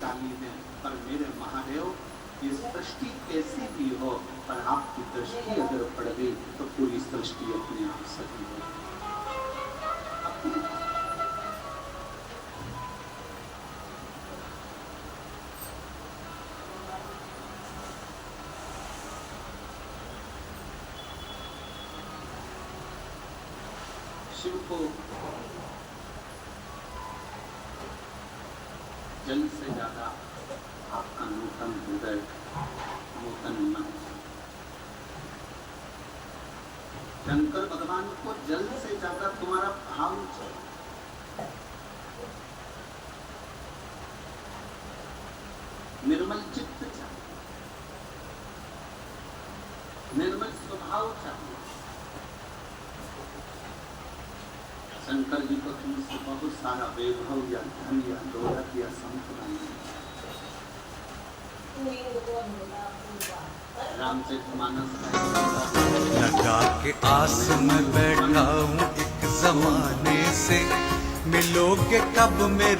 डाली है, पर मेरे महादेव ये सृष्टि कैसी भी हो, पर आपकी दृष्टि अगर पड़ गई तो पूरी सृष्टि अपने आप सही हो। शिव को जल से ज्यादा आपका नूतन हृदय, नूतन मन। शंकर भगवान को जल से ज्यादा तुम्हारा भाव चाहिए, निर्मल चित्त चाहिए, निर्मल स्वभाव चाहिए। शंकर जी को तुमसे बहुत सारा वैभव या धन या दौलत या संपदा नहीं। रामचरितमानस लगा के आस में बैठा हूँ एक जमाने से, मिलोगे कब मेरे।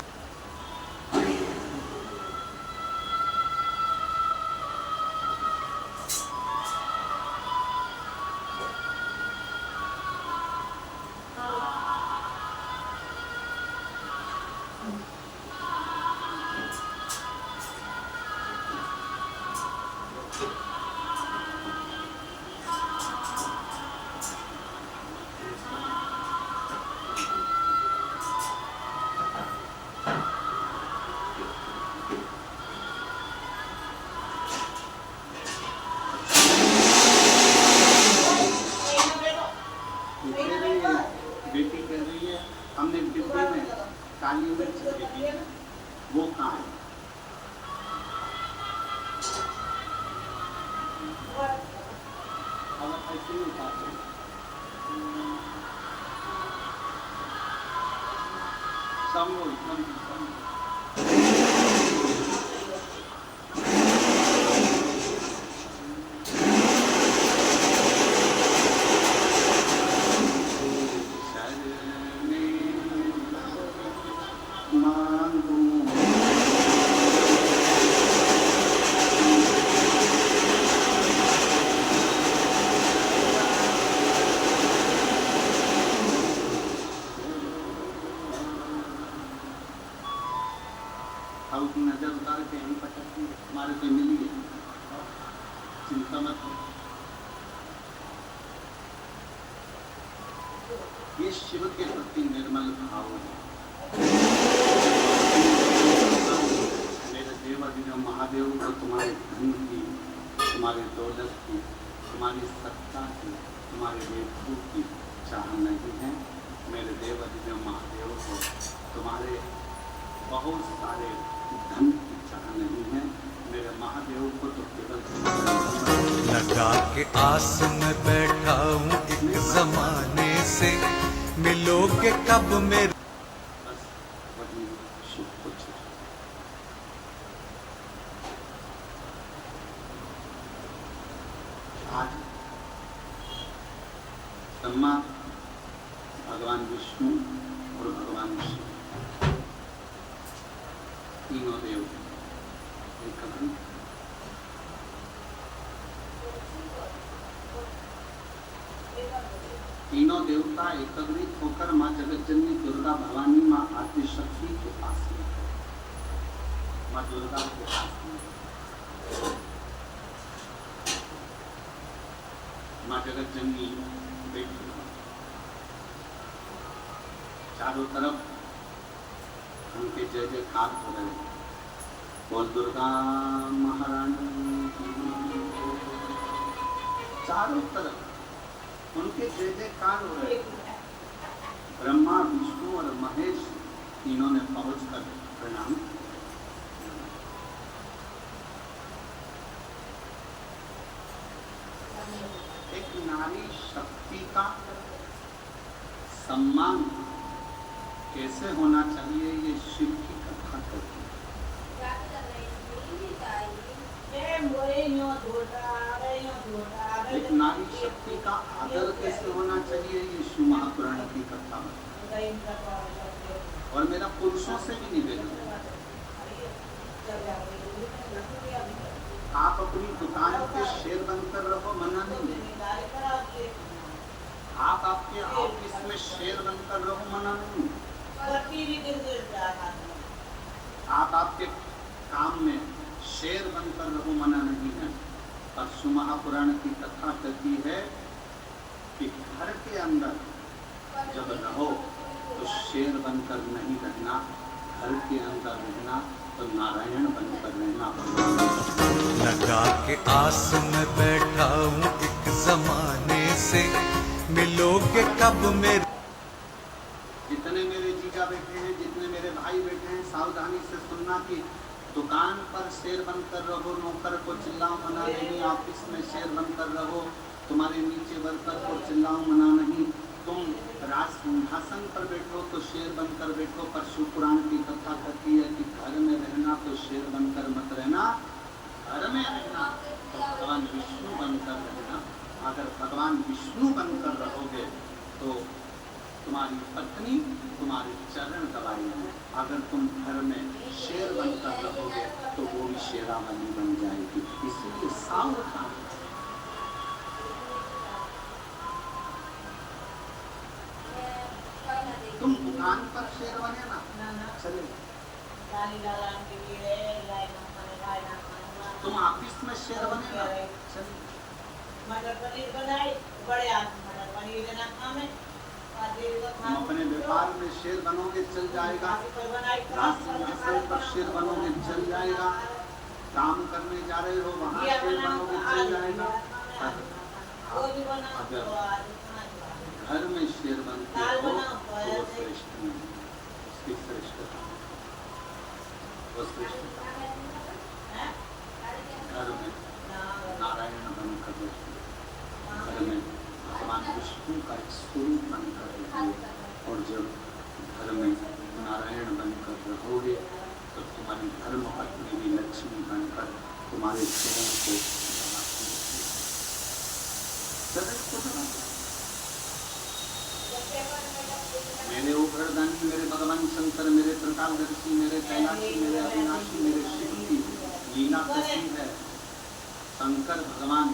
बेटी कह रही है हमने डिब्बे में काली मिर्च देखी, वो कहाँ है? ऐसे नहीं उठाते, अब नजर उतार के हम पटकती हमारे को मिली है, चिंता मत हो। ये शिव के प्रति निर्मल भाव है। मेरे देवाधिदेव महादेव को तुम्हारे धन की, तुम्हारे दौलत की, तुम्हारी सत्ता की, तुम्हारे वैभव की चाह नहीं है। मेरे देवाधिदेव महादेव को तुम्हारे बहुत सारे धन की चाह नहीं है। मेरे महादेव को तो केवल लगा के आस में बैठा हूँ एक जमाने से, मिलोगे कब मेरे। बस वही शिव को चाहिए। आज ब्रह्मा, भगवान विष्णु और भगवान शिव तीनों देव एक तीनों देवता एकत्रित होकर माँ जगतजननी दुर्गा भवानी माँ आदिशक्ति के पास में, माँ दुर्गा के पास में, माँ जगतजननी बैठी, चारों तरफ उनके जय जयकार हो रहे। बोल दुर्गा महारानी की। चारों तरफ उनके जय जयकार हो रहे। ब्रह्मा, विष्णु और महेश तीनों ने पहुंच कर प्रणाम। एक नारी शक्ति का सम्मान कैसे होना चाहिए, ये शिव की कथा करती है। एक नारी शक्ति का आदर कैसे होना चाहिए, ये शिव महापुराण की कथा है। और मेरा पुरुषों से भी निवेदन है, अपनी दुकान पे शेर बनकर रहो, मना नहीं। आप आपके ऑफिस में शेर बनकर रहो, मना नहीं। आप आपके काम में शेर बनकर रहो, मना नहीं है। परशु महापुराण की कथा कहती है कि घर के अंदर जब रहो तो शेर बनकर नहीं रहना, घर के अंदर रहना तो नारायण बनकर रहना। लगा के आस में बैठा हूँ एक जमाने से, मिलोगे कब मेरे। जितने मेरे जीजा बैठे हैं, जितने मेरे भाई बैठे हैं, सावधानी से सुनना कि दुकान पर शेर बनकर रहो, नौकर को चिल्लाओ मना नहीं। ऑफिस में शेर बनकर रहो, तुम्हारे नीचे वर्कर को चिल्लाओ मना नहीं। तुम राज सिंहासन पर बैठो तो शेर बनकर बैठो। परशु पुराण की कथा कहती है कि घर में रहना तो शेर बनकर मत रहना, घर में रहना तो भगवान विष्णु बनकर रहना। अगर भगवान विष्णु बनकर रहोगे तो तुम्हारी पत्नी तुम्हारे चरण दबाएगी। अगर तुम घर में शेर बनकर रहोगे तो वो भी शेरावाली बन जाएगी। इसलिए सावधान। तुम दुकान पर शेर बने ना, चले। तुम ऑफिस में शेर बने ना, चले। तुम अपने व्यापार में शेर बनोगे, चल जाएगा। राजसिंहासन पर शेर बनोगे, चल जाएगा। काम करने जा रहे हो, वहाँ शेर बनोगे, चल जाएगा। अगर घर में शेर बनते हो तो वो श्रेष्ठ नहीं, उसकी श्रेष्ठता वो श्रेष्ठता घर में नारायण बनकर रहिए, घर में भगवान विष्णु का एक स्वरूप बनकर रहिए। और जब घर में नारायण बनकर रहोगे तो तुम्हारी धर्म पत्नी भी लक्ष्मी बनकर तुम्हारे चरण को मेरे उभरदानी, मेरे भगवान शंकर, मेरे प्रतापदर्शी, मेरे कैलाशी, मेरे अविनाशी, मेरे शिव की लीला कैसी है। शंकर भगवान,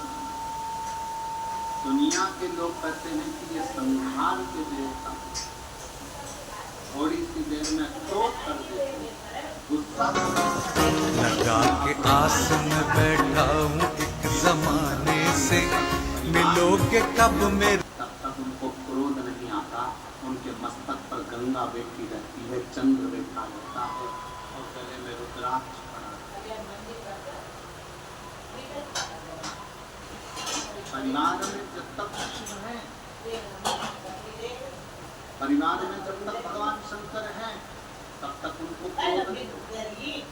दुनिया के लोग कहते हैं कि ये संहार के देवता, थोड़ी सी देर में क्रोध कर देते, गुस्सा। लगा के आस में बैठा हूँ एक जमाने से, मिलोगे कब मेरे। तब तक उनको क्रोध नहीं आता। उनके मस्तक पर गंगा बैठी रहती है, चंद्र बैठा रहता है और गले में रुद्राक्ष पड़ा। परिवार में जब तक शिव है, परिवार में जब तक भगवान शंकर है, तब तक उनको क्रोध नहीं।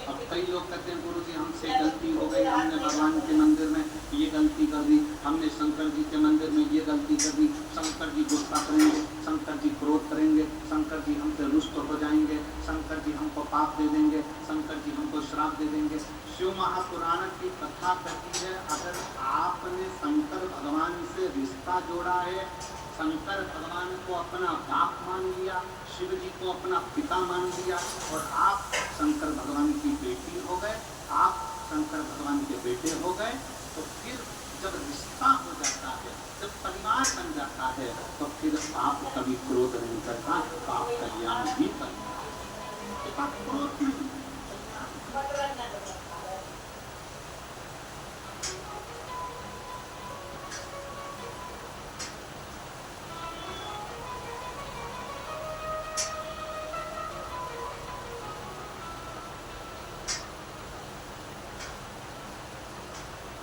अब कई लोग कहते हैं गुरु जी हमसे गलती हो गई, हमने भगवान के मंदिर में ये गलती कर दी, हमने शंकर जी के मंदिर में ये गलती कर दी। शंकर जी गुस्सा करेंगे, शंकर जी क्रोध करेंगे, शंकर जी हमसे रुष्ट हो जाएंगे, शंकर जी हमको पाप दे देंगे, शंकर जी हमको श्राप दे देंगे। शिव महापुराण की कथा कहती है अगर आपने शंकर भगवान से रिश्ता जोड़ा है, शंकर भगवान को अपना बाप मान लिया, शिव जी को अपना पिता मान लिया और आप शंकर भगवान की बेटी हो गए, आप शंकर भगवान के बेटे हो गए, तो फिर जब रिश्ता हो जाता है, जब परिवार बन जाता है, तो फिर आप कभी क्रोध नहीं करता, आप कल्याण भी करता है। आप क्रोध नहीं।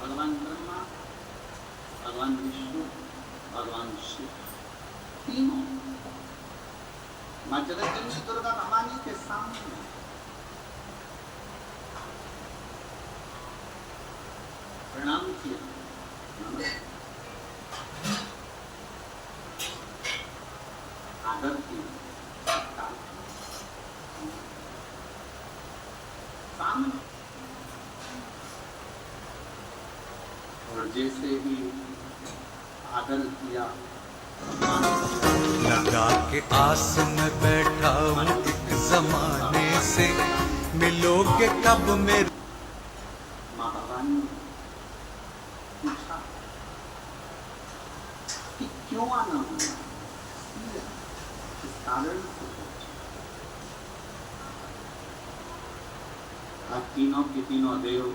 भगवान ब्रह्मा, भगवान विष्णु, भगवान शिव, तीनों माँ जगतजननी दुर्गा भवानी के सामने प्रणाम किया, आदर किया, सामने। और जैसे ही आदर किया, लगा के आस में बैठा हूँ एक जमाने से, मिलोगे कब मेरे। माँ भवानी ने पूछा कि क्यों आना हुआ, किस कारण से पहुंचे। आज तीनों के तीनों देव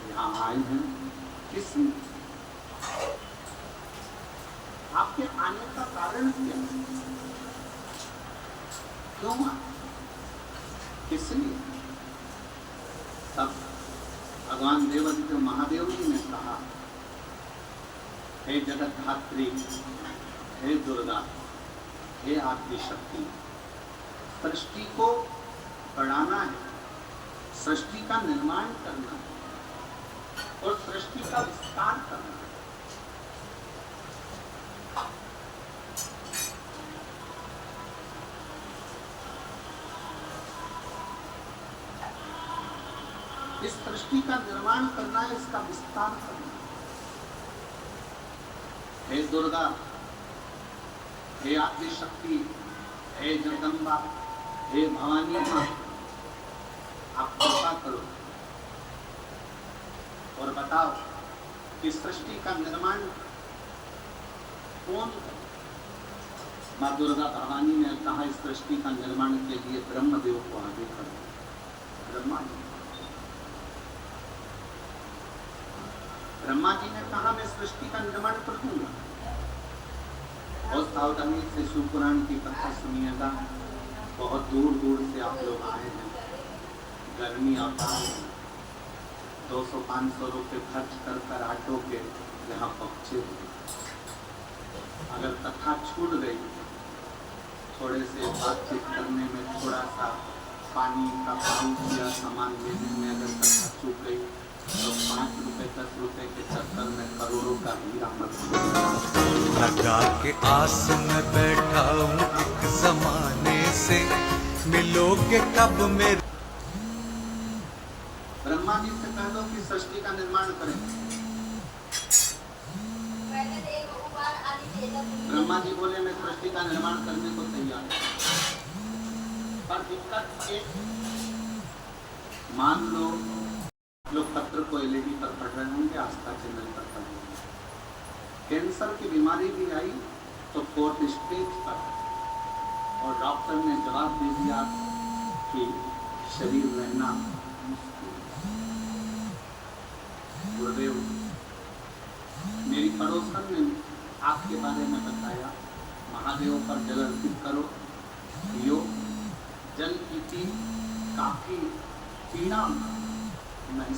यहाँ आए हैं, किस लिए? आपके आने का कारण क्या है? क्यों आए, किस लिए? तब भगवान देवादिदेव महादेव जी ने कहा, हे जगत धात्री, हे दुर्गा, हे आदि शक्ति, सृष्टि को बढ़ाना है, सृष्टि का निर्माण करना है और सृष्टि का विस्तार करना है। इस सृष्टि का निर्माण करना है, इसका विस्तार करना है। हे दुर्गा, हे आदि शक्ति, हे जगदम्बा, हे भवानी मां, आप कृपा करो और बताओ कि सृष्टि का निर्माण कौन करे? मां दुर्गा भवानी ने कहा, इस सृष्टि का निर्माण के लिए ब्रह्मदेव को आगे करो। ब्रह्मा जी ने कहा, मैं सृष्टि का निर्माण कर दूंगा। बहुत सावधानी से शिवपुराण की कथा सुनिएगा। बहुत दूर दूर से आप लोग आए हैं, गर्मी आता है, 200-500 रुपए खर्च कर कर ऑटो के यहाँ पहुंचे। अगर कथा छूट गई, थोड़े से बातचीत करने में, थोड़ा सा पानी का पाउच या सामान लेने में अगर कथा चूक गई तो 5 रुपए 10 रुपए के चक्कर में करोड़ों का हीरा मत लगा के आस में बैठा हूँ एक जमाने से, मिलोगे कब मेरे। ब्रह्मा जी से कह दो कि सृष्टि का निर्माण करें। ब्रह्मा जी बोले, मैं सृष्टि का निर्माण करने को तैयार हूं। पर दिक्कत एक, मान लो लोग पत्र को एलईडी पर पढ़ रहे होंगे, आस्था चैनल पर पढ़ रहे होंगे, कैंसर की बीमारी भी आई तो 4th स्टेज पर, और डॉक्टर ने जवाब दे दिया कि शरीर रहना मुश्किल। गुरुदेव, मेरी पड़ोसन ने आपके बारे में बताया, महादेव पर जल अर्पित करो, पियो, जल पीती काफी पीना नहीं।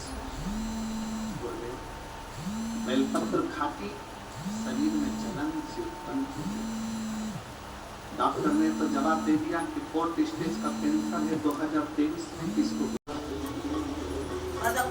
गुरुदेव, बेलपत्र खाती शरीर में जलन से उत्पन्न होती। डॉक्टर ने तो जवाब दे दिया कि 4th स्टेज का कैंसर है। 2023 में किसको लगा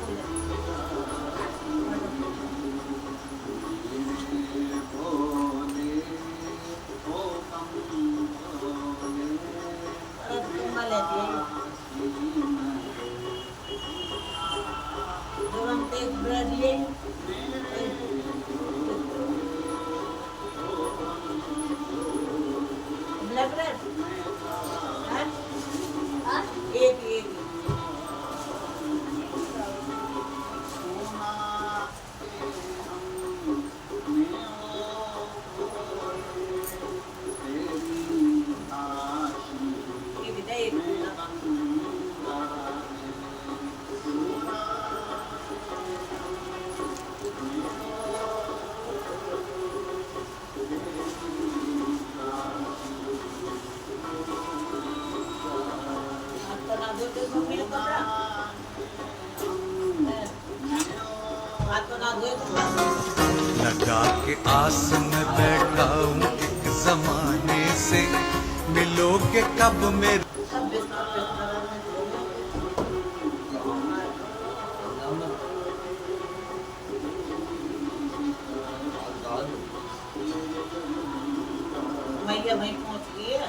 के आस में बैठा हूँ एक जमाने से, मिलोगे कब मेरे। मैया वहीं पहुंच गई है।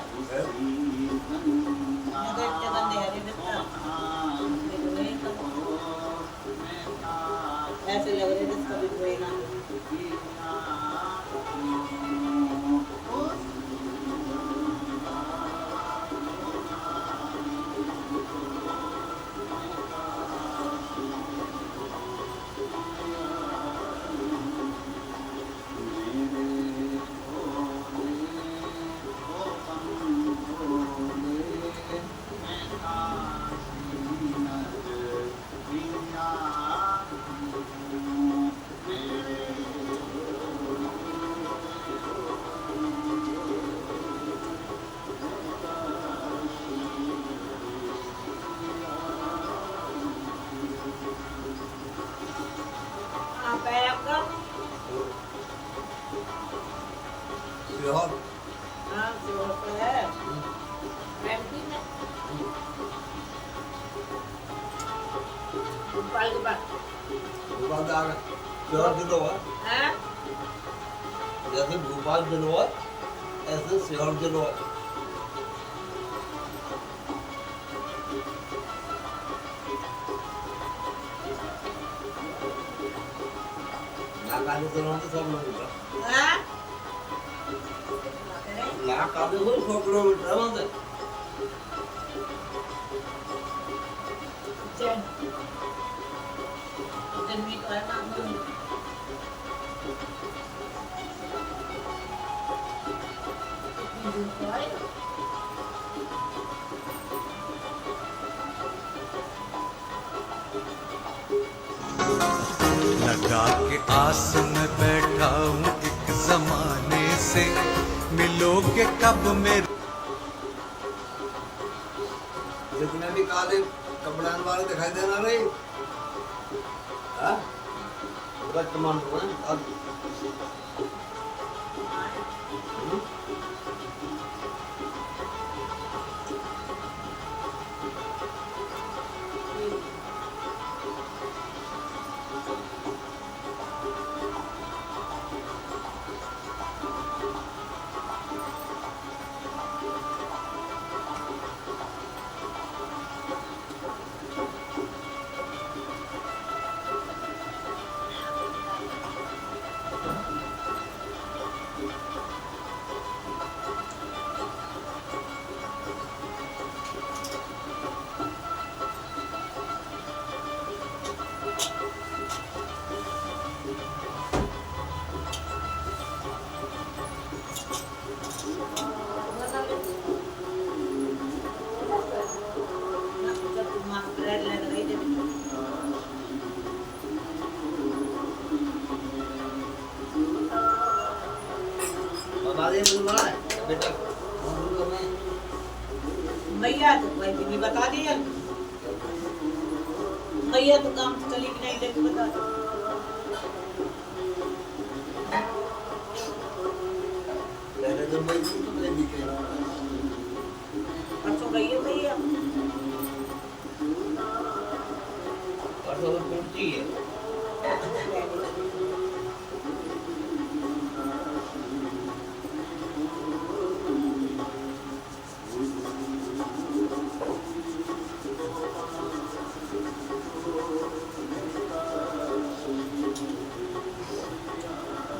ऐसे लग रहे थे कभी कोई ना। भोपाल के पास भोपाल का शहर जिलो है, हैं? जैसे भोपाल जिलो है ऐसे शहर जिलो है। नाकाले से तो सब लोग हैं? नाकाले से 100 किलोमीटर है वहाँ से। जन्मी तो है ना इतनी दूर तो है। लगा के आस में बैठा हूँ एक जमाने से, मिलोगे कब मेरे। जितने भी काले कपड़े वाले दिखाई देना रहे, हाँ? वर्तमान में अब बता दे बुलवा बेटा भैया तो भाई भी नहीं बता दिया भैया तो काम चली कि नहीं लेके बता दो। पहले तो मैं तो ले दिखे परसों गई है भैया और तो पहुंची है।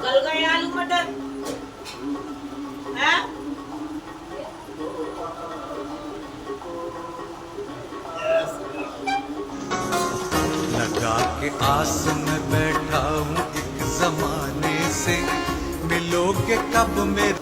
गल गए आलू मटर हैं? लगा के आस में बैठा हूँ एक जमाने से, मिलोगे कब मेरे।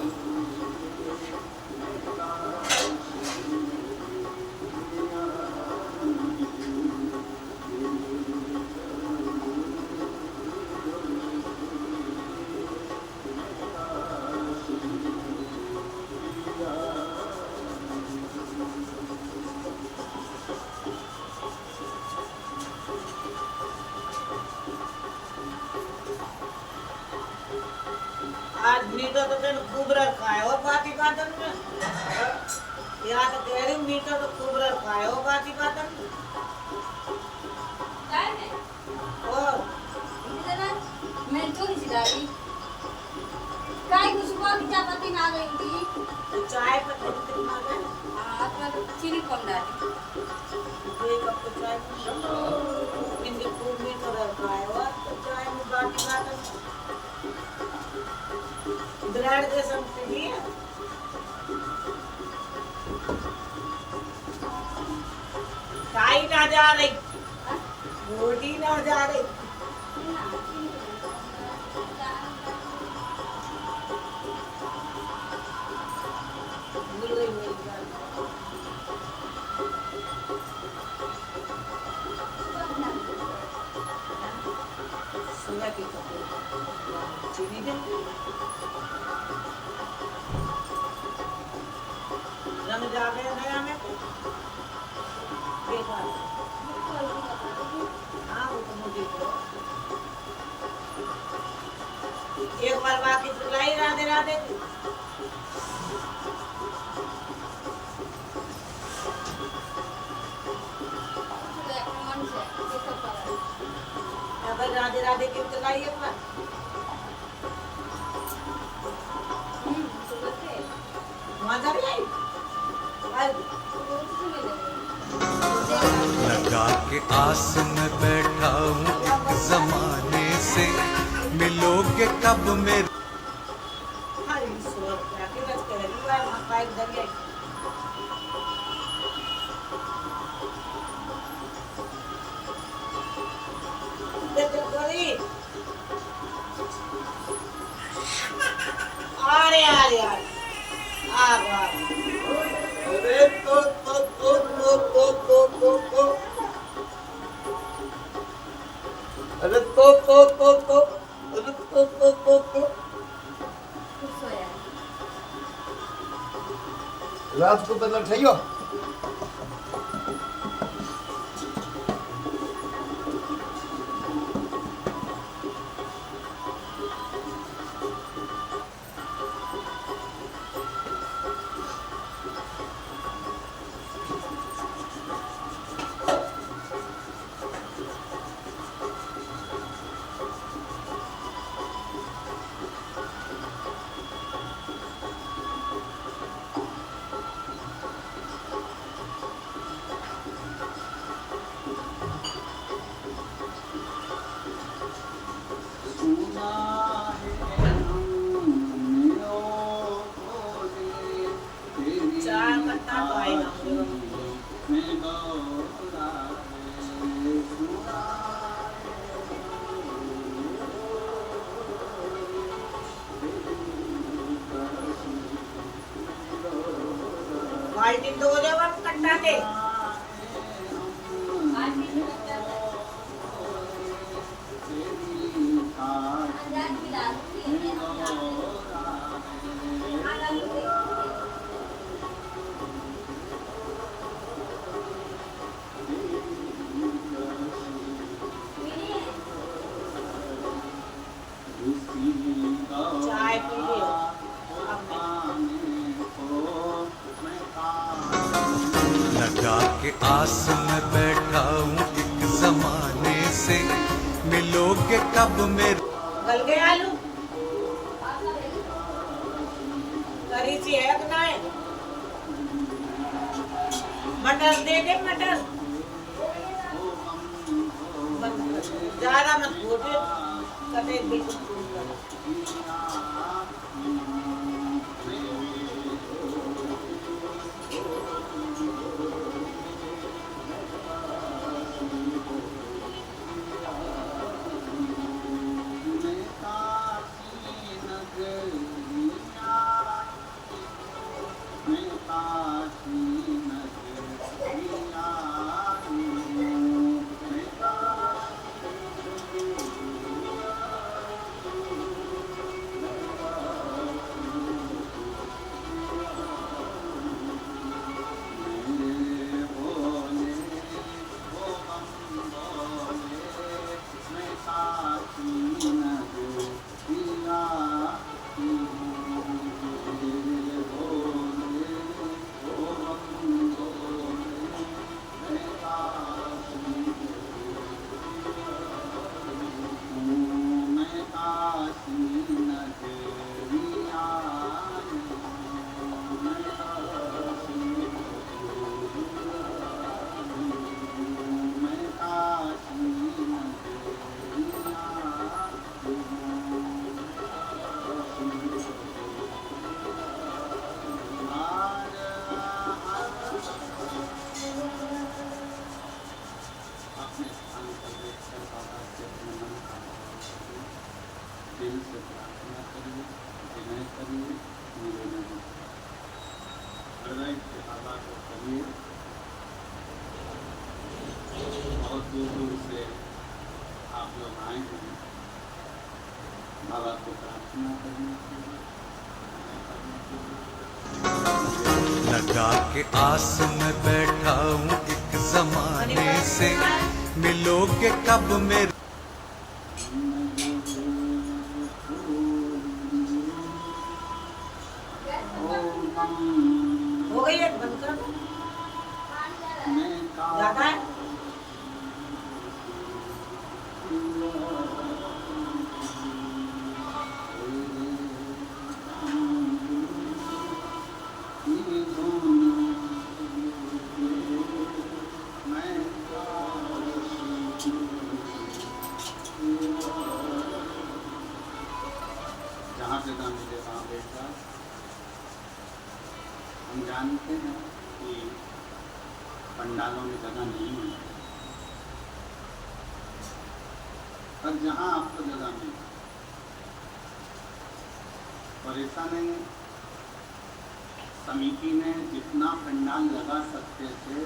आज मीठा तो तेन खूब रखा है और बाकी बातन में यहाँ तो कह रही हूँ मीठा तो खूब रखा है और बाकी बातन में और मैं चोरी से डाली काय कुछ को भी चापत्ती ना गई थी तो चाय पत्ती कितना गए हां तो चीनी कम डाली 2 कप तो चाय इनके खूब मीठा रखा है और तो चाय में बाकी बातन ब्रेड के संग लिए चाय ना जा रही रोटी ना जा रही भूल गई मेरी बात सुबह की कपड़े चीनी दे रंग जा गया नया में बेकार हाँ वो तो मुझे एक बार बाकी चलाई राधे राधे मन से ये सब करा राधे राधे के चलाइए पर सुबह से वहाँ जा रही है लगा के आस में बैठा हूँ एक जमाने से, मिलोगे कब मेरे हर ईश्वर क्या के बस के रही है वहाँ का एक जगह देखो गोरी अरे अरे अरे आ अरे तो अरे खुश होया रात को पहले ठहियो सुना है हमने ओ बोले तेरी चार पत्ता तो आई ना मुझे। में गौरा है सुना बाल्टी दो जब कट्टा के आज भी बच्चा है आज भी रात की चाय पी लियो लगा के आस में बैठा हूँ एक जमाने से, मिलोगे कब मेरे गल गए आलू करी सी है कि नहीं मटर दे दे मटर ज्यादा मत घोटे कटे बिल्कुल दिल से प्रार्थना करिए, विनय करिए, निवेदन हृदय से बाबा को करिए। बहुत दूर दूर से आप लोग आए हैं बाबा को प्रार्थना करने के लिए, लगा के आस में बैठा हूँ एक जमाने से, मिलोगे कब मेरे हो गई है बंद कर ज्यादा है कि पंडालों में जगह नहीं है, पर जहाँ आपको जगह मिले। और ऐसा नहीं, समिति ने जितना पंडाल लगा सकते थे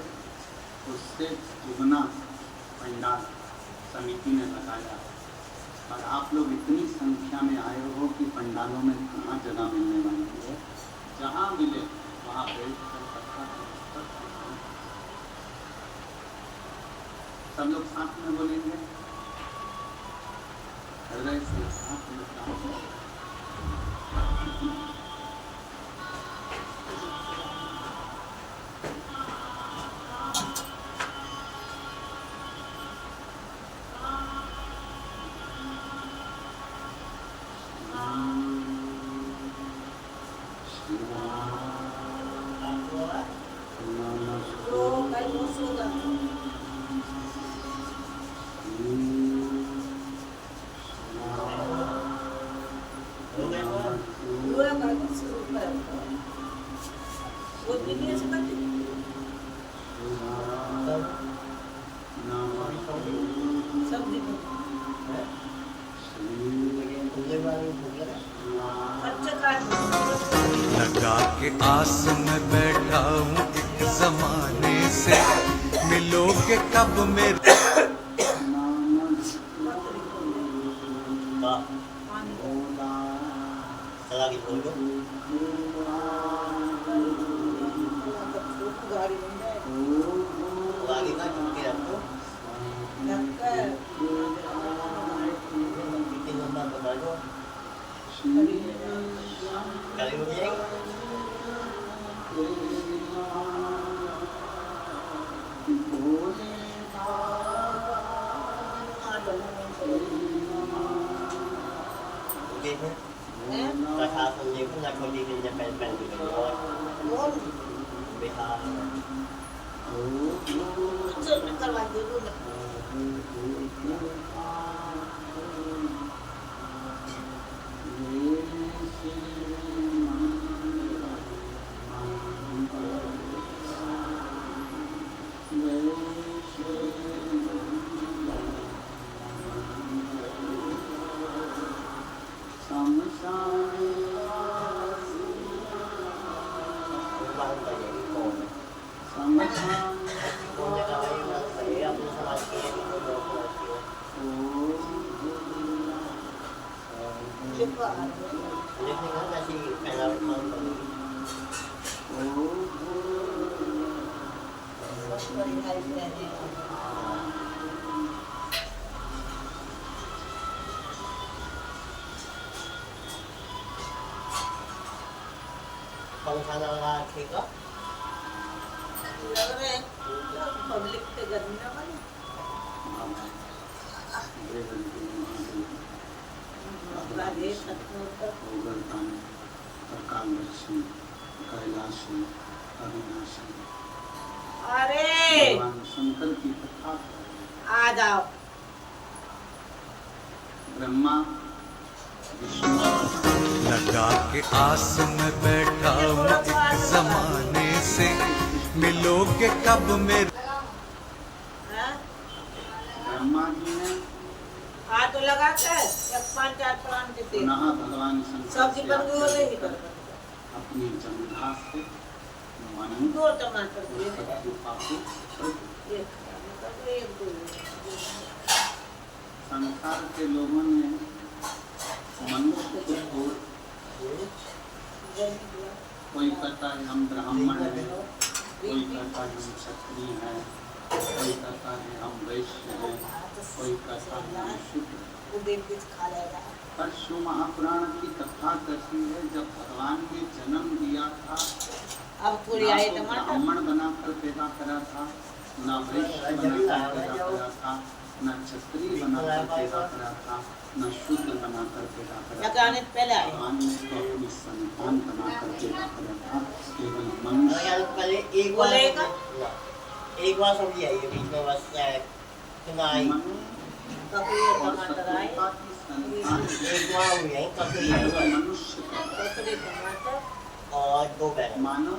उससे दुगना पंडाल समिति ने लगाया। और आप लोग इतनी संख्या में आए हो कि पंडालों में कहाँ जगह मिलने वाली है। जहाँ मिले वहाँ बैठ कर सब लोग साथ में बोलेंगे, हृदय से साथ में लगा के आस में बैठा हूँ एक जमाने से, मिलोगे कब मेरे। पब्लिक के गर्मी ना बने कैलाशी अविनाशी अरे भगवान शंकर की कथा आ जाओ। ब्रह्मा विष्णु लगा के आस में बैठा हूँ एक जमाने से, मिलोगे कब मेरे। ब्रह्मा जी ने हाथ तो लगा कर एक 5-4 प्राण देते पुनः भगवान शंकर सब से की बंद हो आग्रह गई कर अपनी जंघा से मन 2 टमाटर दिए सत्युपा को एक 2 संसार के लोगों ने मनुष्य को कोई कहता है हम ब्राह्मण हैं, कोई कहता है हम क्षत्रिय हैं, कोई कहता है हम वैश्य हैं, कोई कहता है हम शूद्र। वो देख के खा लेगा। पर शिव महापुराण की कथा कहती है जब भगवान ने जन्म दिया था अब थोड़ी आए टमाटर ब्राह्मण बनाकर पैदा करा था, न वैश्य बनाकर पैदा करा था, न क्षत्रिय बनाकर पैदा करा था, न शूद्र बनाकर पैदा करा था। लगाने पहले आए भगवान ने तो अपनी संतान बनाकर पैदा करा था। केवल मनुष्य पहले एक बार सब्जी आई है बीच में बस सुनाई ककड़ी टमाटर आए शत्रुता की संतान एक बार हुई है ककड़ी है मनुष्य ककड़ी टमाटर और 2 बैगन मानव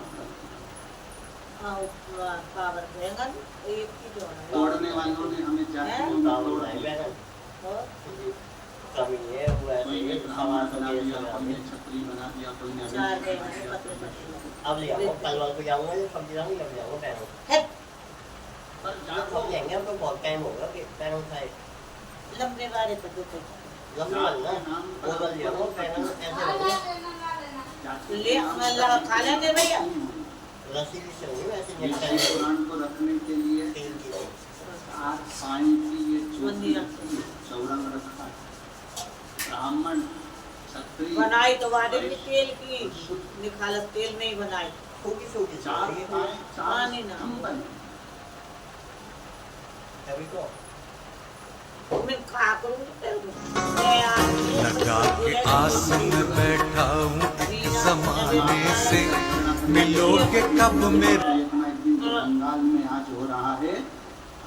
पावर देगा एक की जो है तोड़ने वालों ने हमें जातियों में Tao तोड़ lại दिया। bé और Kami ये हुआ कोई ने है ब्राह्मण सामान बना सब ये दिया, सब कोई ने छत्री बना दिया, कोई ने चार अभिषेक गए बना हैं दिया, पतले कोई ने- पतले अब liệu một phần con dâu ấy không chỉ đóng dòng của bạn है पर nó जात không dạng nhau có còn cây một đó kìa đang không thầy लंबे बारे पर दो lắm mình đó ủa bên liệu nó cây nó em thấy là जाति के ले नाम अल्लाह खा लेते भैया là xin sửa là xin ये nhận शिव cây पुराण को रखने के लिए tiền gì đấy आज साईं की ये ज्योति रखी है, चौरंग रखा है। ब्राह्मण क्षत्रिय बनाई तो वादे की तेल की निखालस तेल में ही बनाई không cái số gì चार sửa पाए, चार पानी ना। स्तंभ बने। theo biết có मैं खा करूंगी तेरे को मैं आज लगा के आस में बैठा हूँ एक जमाने से, मिलोगे कब मेरे। एक ना एक दिन जो बंगाल में आज हो रहा है,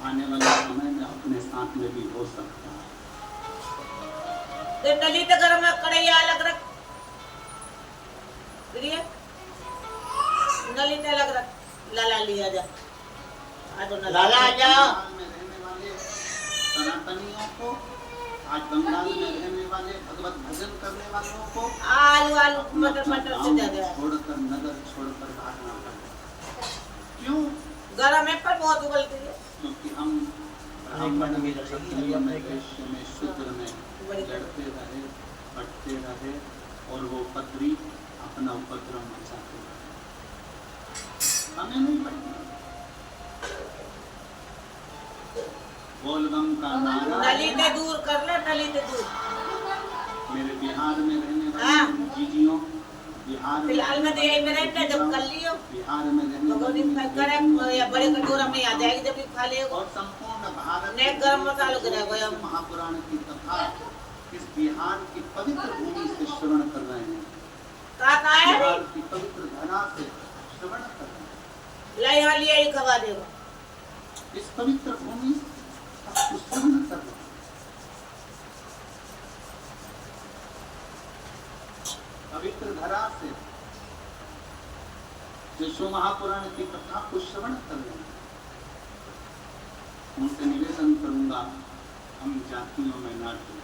आने वाले समय में अपने साथ में भी हो सकता है। ते नली तो गरम है कढ़ैया अलग रख प्रिय नली तो अलग रख लाला लिया जा आ तो लाला जा बंगाल में रहने वाले सनातनियों को, आज बंगाल में रहने वाले भगवत भजन करने वालों को आलू आलू मटर मटर से दे दे छोड़कर नगर छोड़कर भागना पड़ता। क्यों? गरम है पर बहुत उबलती है क्योंकि हम ब्राह्मण में, क्षत्रिय में, वैश्य में, शूद्र में लड़ते रहे, बटते रहे और वो पत्री अपना उपद्रव मचाते रहे। हमें नहीं पड़ती। बोलबम का नारा नली ते दूर कर ले नली ते दूर मेरे बिहार में रहने हाँ। वाले जीजियों, बिहार फिलहाल में तो यही में रहते जब कर लियो बिहार में रहने भगोनी वाले करे या बड़े कटोरा में आ जाएगी जब भी खा लेगा और संपूर्ण भारत ने गरम मसालो गिरा गया महापुराण की कथा इस बिहार की पवित्र भूमि से श्रवण कर रहे हैं। कहा है बिहार की पवित्र धरा से श्रवण कर रहे हैं। लाई वाली यही खवा देगा इस पवित्र भूमि से श्रवण कर रहे हैं। पवित्र धरा से विश्व महापुराण की कथा को श्रवण कर रहे हैं। उनसे निवेदन करूंगा, हम जातियों में ना टूटें।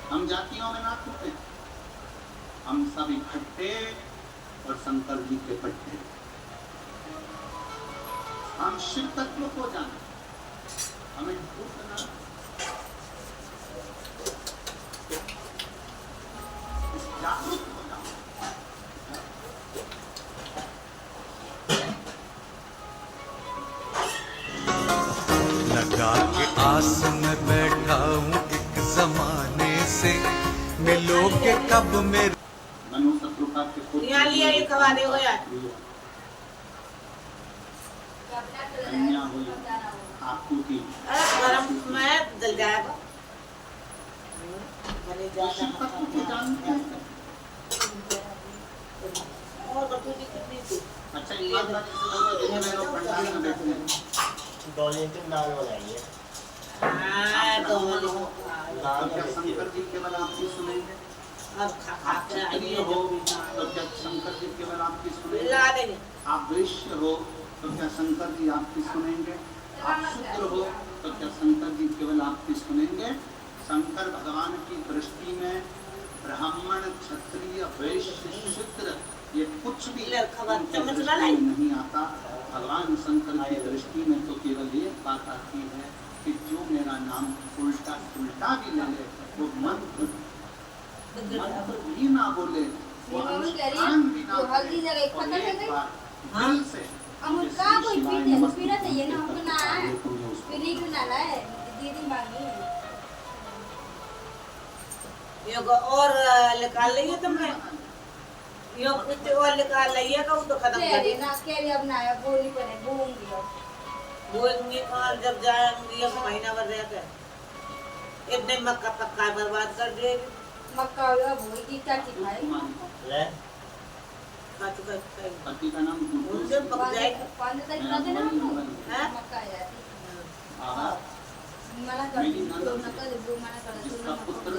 हम जातियों में ना टूटें। हम सब इकट्ठे और शंकर जी के पट्टे। हम शिव तत्व को जाने, हमें टूटना जागरूक हो जाओ। लगा के आस में बैठा हूँ एक जमाने से, मिलोगे कब मेरे। मनु शत्रुघ्न के पुत्र यहाँ लिया ये खवा देगा यार कन्या हुई आकुति। अरे गरम में जल जाएगा बने तो शिव तत्व को जाएगा जानते हैं। और कटोरी कितनी थी अच्छा ईमानदारी से बोलो, जितने लोग पंडाल में बैठे हैं, đôi lên chúng ta luôn này vậy हाँ तो तो क्या शंकर जी केवल आपकी सुनेंगे? अब खा खा आप के क्षत्रिय आइए हो जब तो क्या शंकर जी केवल आपकी सुनेंगे? ला देंगे आप वैश्य हो तो क्या शंकर जी आपकी सुनेंगे? आप शूद्र हो तो क्या शंकर जी केवल आपकी सुनेंगे? शंकर भगवान की दृष्टि में ब्राह्मण, क्षत्रिय, वैश्य, शूद्र ये कुछ भी उनकी दृष्टि में नहीं आता। भगवान शंकर की दृष्टि में तो केवल एक बात आती है कि जो मेरा नाम उल्टा उल्टा भी ले ले, वो मंत्र भी ना बोले, वो अनुष्ठान भी ना तो हल्दी करे, जगह और खत्म एक कर दे। बार दिल से हम जैसे का कोई शिवाय पीते नमस्ते पीना चाहिए ना करके हमको ना करके तुम्हें उसको फिर नहीं ना है दीदी मांगी ये और निकाल लिया तुमने यो कुछ और निकाल लिया का वो तो खत्म कर तेरे दिया ना के लिए अब ना है बोली पर बोलूंगी अब वो निकाल जब जाएंगे एक महीना भर रहकर इतने मक्का पक्का बर्बाद कर देगी मक्का अब वही की क्या खाई ले खा चुका है पति का नाम उनसे पक जाएगी 5 तारीख का दिन हमको हाँ? मक्का है आहा, मना कर दो ना कर दो मना कर दो जिसका ना पुत्र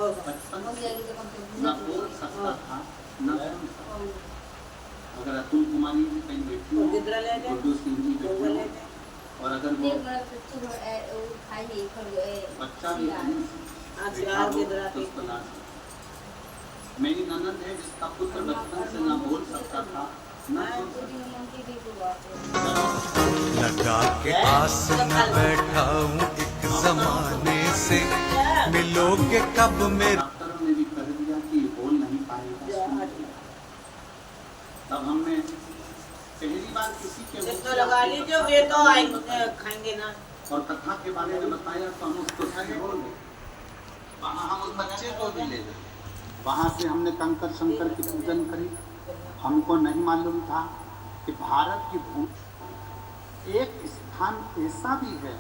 और बचपन हम से जाएगी तो कम से न बोल सकता था न सुन सकता था, कुमारी जी कहीं बैठी वो हैं, किधर ले जाए? गुड्डू सिंह जी वो बैठे ले हैं, जाए। और अगर वो देख मतलब तो वो खाई नहीं कर बच्चा भी आज बैठा यार हो किधर तो उसको ला सकते। मेरी ननद है जिसका पुत्र बचपन से ना बोल सकता था ना सुन सकता लगा के आस में बैठा हूँ एक जमाने से, मिलोगे कब था। मेरे डॉक्टरों ने भी कह दिया कि ये बोल नहीं पाएगा, सुन नहीं पाएगा। तब हमने पहली बार किसी के मुंह जिसको से लगा आपको लीजिए कथा वे के तो बारे आए में बताया। खाएंगे ना। और कथा के बारे में बताया तो हम उसको सही बोल गए। वहाँ हम उस बच्चे को भी ले गए। वहाँ से हमने कंकर शंकर की पूजन करी। हमको नहीं मालूम था कि भारत की भूमि एक स्थान ऐसा भी है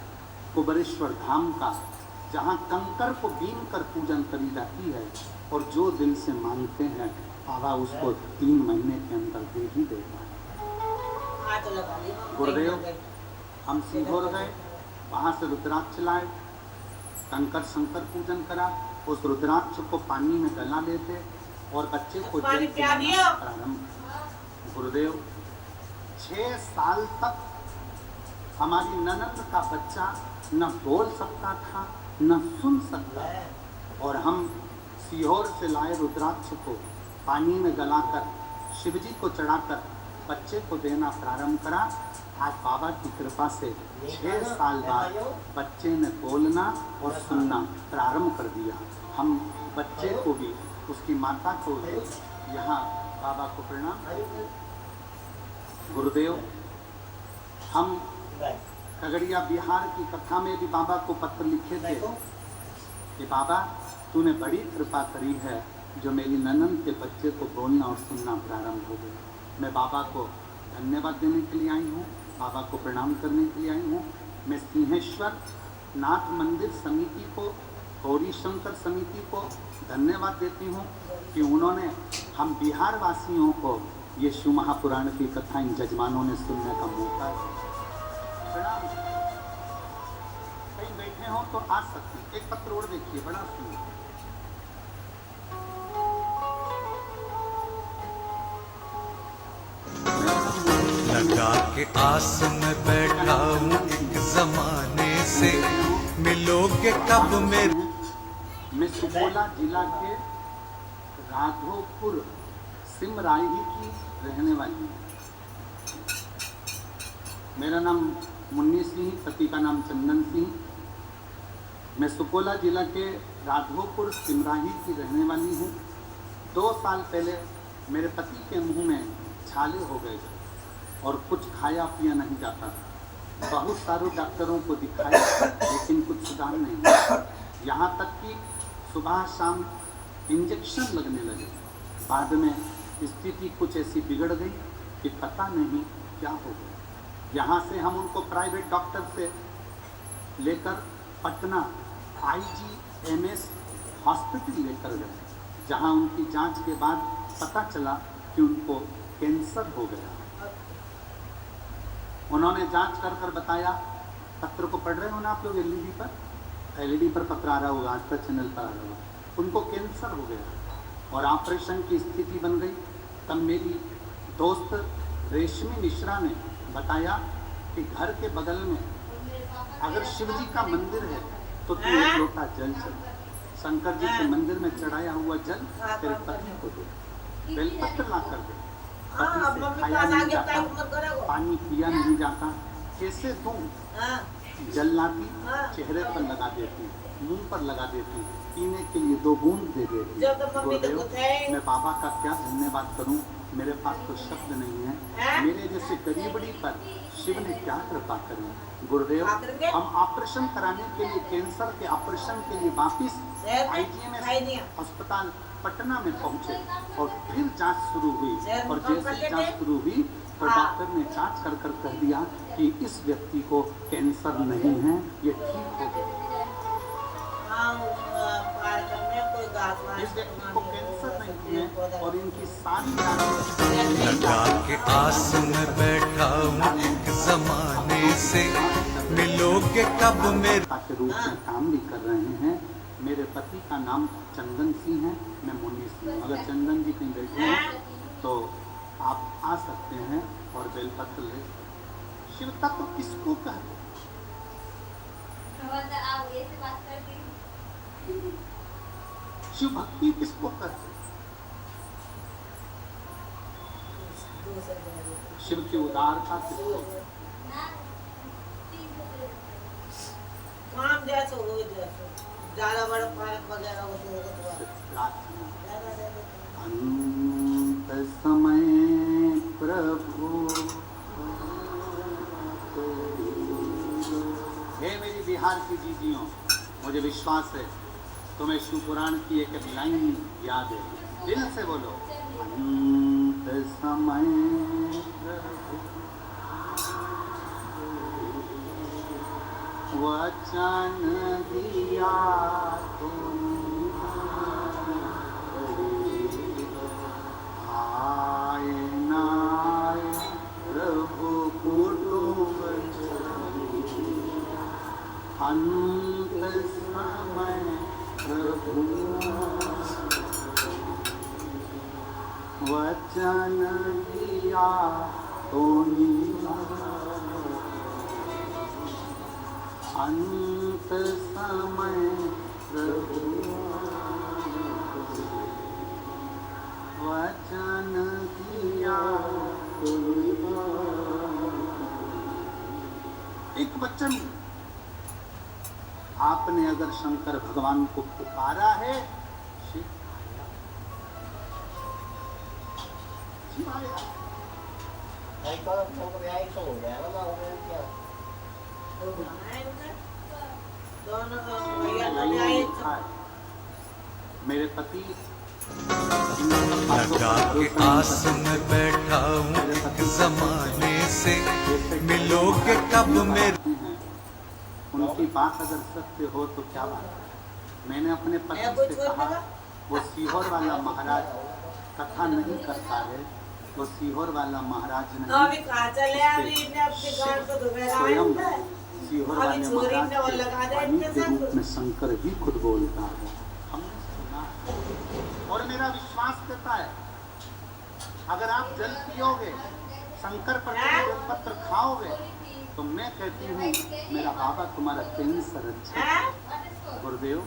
कुबरेश्वर धाम का, जहाँ कंकर को बीन कर पूजन करी जाती है, और जो दिल से मांगते हैं बाबा उसको 3 महीने के अंदर दे ही देता है। आज लगा ली गुरुदेव, हम सीहोर गए, वहाँ से रुद्राक्ष लाए, कंकर शंकर पूजन करा, उस रुद्राक्ष को पानी में गला लेते और बच्चे को पानी जल पिला पिलाना दिया? प्रारंभ। गुरुदेव, 6 साल तक हमारी ननद का बच्चा न बोल सकता था न सुन सकता था, और हम सीहोर से लाए रुद्राक्ष को पानी में गलाकर शिवजी को चढ़ाकर बच्चे को देना प्रारंभ करा। आज बाबा की कृपा से 6 साल बाद बच्चे ने बोलना और सुनना प्रारंभ कर दिया। हम बच्चे को भी, उसकी माता को भी यहाँ बाबा को प्रणाम। गुरुदेव, हम खगड़िया बिहार की कथा में भी बाबा को पत्र लिखे थे कि बाबा तूने बड़ी कृपा करी है, जो मेरी ननद के बच्चे को बोलना और सुनना प्रारंभ हो गया। मैं बाबा को धन्यवाद देने के लिए आई हूँ, बाबा को प्रणाम करने के लिए आई हूँ। मैं सिंहेश्वर नाथ मंदिर समिति को, गौरी शंकर समिति को धन्यवाद देती हूँ कि उन्होंने हम बिहार वासियों को ये शिव महापुराण की कथा इन जजमानों ने सुनने का मौका दिया। प्रणाम। कहीं बैठे हो तो आ सकते। एक पत्र और देखिए, बड़ा सुंदर। लगा के आस में बैठा हूँ एक जमाने से, मिलोगे कब मेरे। मैं सुपोला जिला के राघोपुर सिमराही की रहने वाली हूँ। मेरा नाम मुन्नी सिंह, पति का नाम चंदन सिंह। मैं सुपोला जिला के राघोपुर सिमराही की रहने वाली हूँ। 2 साल पहले मेरे पति के मुंह में छाले हो गए थे और कुछ खाया पिया नहीं जाता था। बहुत सारे डॉक्टरों को दिखाया लेकिन कुछ सुधार नहीं हुआ। यहाँ तक कि सुबह शाम इंजेक्शन लगने लगे। बाद में स्थिति कुछ ऐसी बिगड़ गई कि पता नहीं क्या हो गया। यहाँ से हम उनको प्राइवेट डॉक्टर से लेकर पटना IGMS हॉस्पिटल लेकर गए, जहाँ उनकी जांच के बाद पता चला कि उनको कैंसर हो गया। उन्होंने जांच कर कर बताया, पत्र को पढ़ रहे हो ना आप लोग LED पर पत्र आ रहा होगा, आज तक चैनल पर आ रहा होगा। उनको कैंसर हो गया और ऑपरेशन की स्थिति बन गई। तब मेरी दोस्त रेशमी मिश्रा ने बताया कि घर के बगल में अगर शिव जी का मंदिर है तो तू 1 लोटा जल चल, शंकर जी के मंदिर में चढ़ाया हुआ जल तेरे पति को दे, बेलपत्र ला कर दे। पति से खाया नहीं जाता, पानी पिया नहीं जाता, कैसे दूं? जल लाती, चेहरे पर लगा देती, मुंह पर लगा देती, पीने के लिए 2 बूंद दे देती। गुरुदेव, मैं बाबा का क्या धन्यवाद करूं, मेरे पास तो शब्द नहीं है। मेरे जैसे गरीबड़ी पर शिव ने क्या कृपा करी। गुरुदेव, हम ऑपरेशन कराने के लिए, कैंसर के ऑपरेशन के लिए वापिस IGMS अस्पताल पटना में पहुंचे और फिर जांच शुरू हुई, और जैसे जांच शुरू हुई तो डॉक्टर ने जांच कर कर कह दिया कि इस व्यक्ति को कैंसर नहीं है, ये ठीक हो गया। इस व्यक्ति को कैंसर नहीं है और इनकी सारी लगा के आस में बैठा हूँ एक जमाने से, मिलोगे कब मेरे। के रूप में काम भी कर रहे हैं। मेरे पति का नाम चंदन सिंह है, मैं मुन्नी सिंह। अगर चंदन जी कहीं बैठे हैं तो आप आ सकते हैं और बेलपत्र ले सकते हैं। शिव तत्व किसको कहते हैं? आप ये से बात करके शिव भक्ति किसको कहते हैं? शिव की उदारता किसको कहते हैं? ना 3 काम जैसे हो जैसे ज्यादा बड़ा पार्क वगैरह हो तो प्रार्थना ज्यादा दे देते हैं। अंत समय प्रभु हे मेरी बिहार की दीदियों, मुझे विश्वास है तुम्हें शिव पुराण की एक एक लाइन याद है। दिल से बोलो, अंत समय प्रभु वचन दिया आए नाय प्रभु कुटुंब अंत समय प्रभु वचन दिया तो अंत समय प्रभु वचन दिया। एक वचन आपने अगर शंकर भगवान को पुकारा है, शिव आया। Ay, kalau kung kumain ko, kaya naman ako kaya. दोनों का भैया तो आए मेरे पति लगा के आस में बैठा हूँ एक जमाने से, मिलोगे कब मेरे। उनकी बात अगर सत्य हो तो क्या बात। मैंने अपने पति से कहा, वो सीहोर वाला महाराज कथा नहीं करता है, वो सीहोर वाला महाराज अभी नहीं, कहाँ चले अभी इतने अपने गांव को दोबारा स्वयं आए सीहोर अभी वाले चोरी महाराज में और लगा दे के इतने वाणी के सब रूप में शंकर ही खुद बोलता है। हमने सुना है और मेरा विश्वास कहता है, अगर आप जल पियोगे, शंकर पर पत्र खाओगे, तो मैं कहती हूँ मेरा बाबा तुम्हारा कैंसर अच्छा है। हैं? गुरुदेव,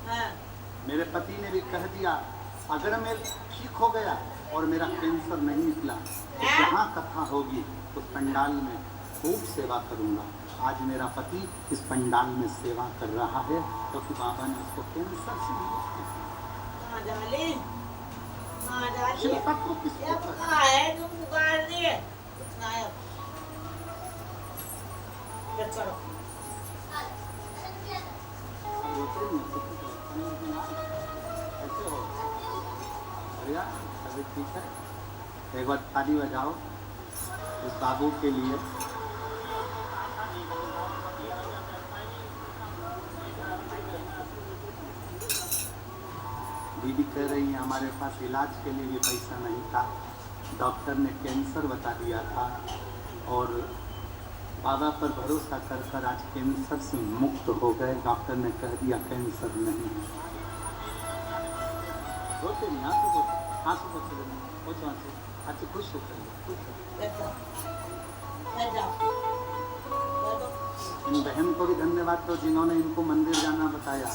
हाँ। मेरे पति ने भी कह दिया, अगर मैं ठीक हो गया और मेरा कैंसर नहीं निकला तो जहाँ कथा होगी उस पंडाल में खूब सेवा करूँगा। आज मेरा पति इस पंडाल में सेवा कर रहा है क्योंकि बाबा ने उसको कैंसर से मुक्त कहाँ डाली? कहाँ डाली? शिव तत्व किसको ये कहते हैं? कहाँ है तुम पुकार दिए? कितना है? ये करो। कैसे हो? बढ़िया? तबीयत ठीक है? एक बार ताली बजाओ उस बाबू के लिए। दीदी कह रही है हमारे पास इलाज के लिए भी पैसा नहीं था, डॉक्टर ने कैंसर बता दिया था और बाबा पर भरोसा कर कर आज कैंसर से मुक्त हो गए। डॉक्टर ने कह दिया कैंसर नहीं है। रोते नहीं, आंसू पोछो, अच्छे खुश होकर बैठो। बैठ जाओ। बैठो। इन बहन को भी धन्यवाद दो जिन्होंने इनको मंदिर जाना बताया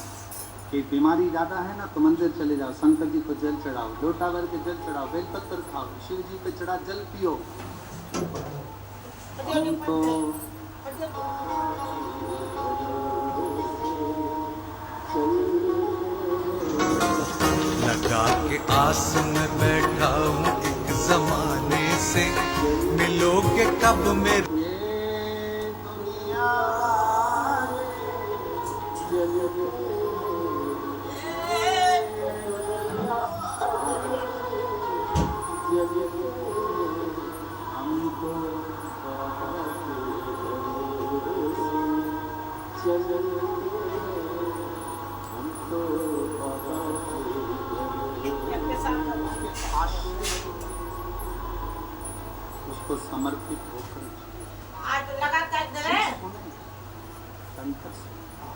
कि बीमारी ज़्यादा है ना तो मंदिर चले जाओ, शंकर जी को जल चढ़ाओ, लोटा भर के जल चढ़ाओ, बेलपत्र खाओ, शिव जी पे चढ़ा जल पियो। हमको लगा के आस में बैठा हूँ एक जमाने से, मिलोगे कब मेरे। ये दुनिया हमको सबके साथ करो। उसको समर्पित होकर आज लगा कर दे। शंकर से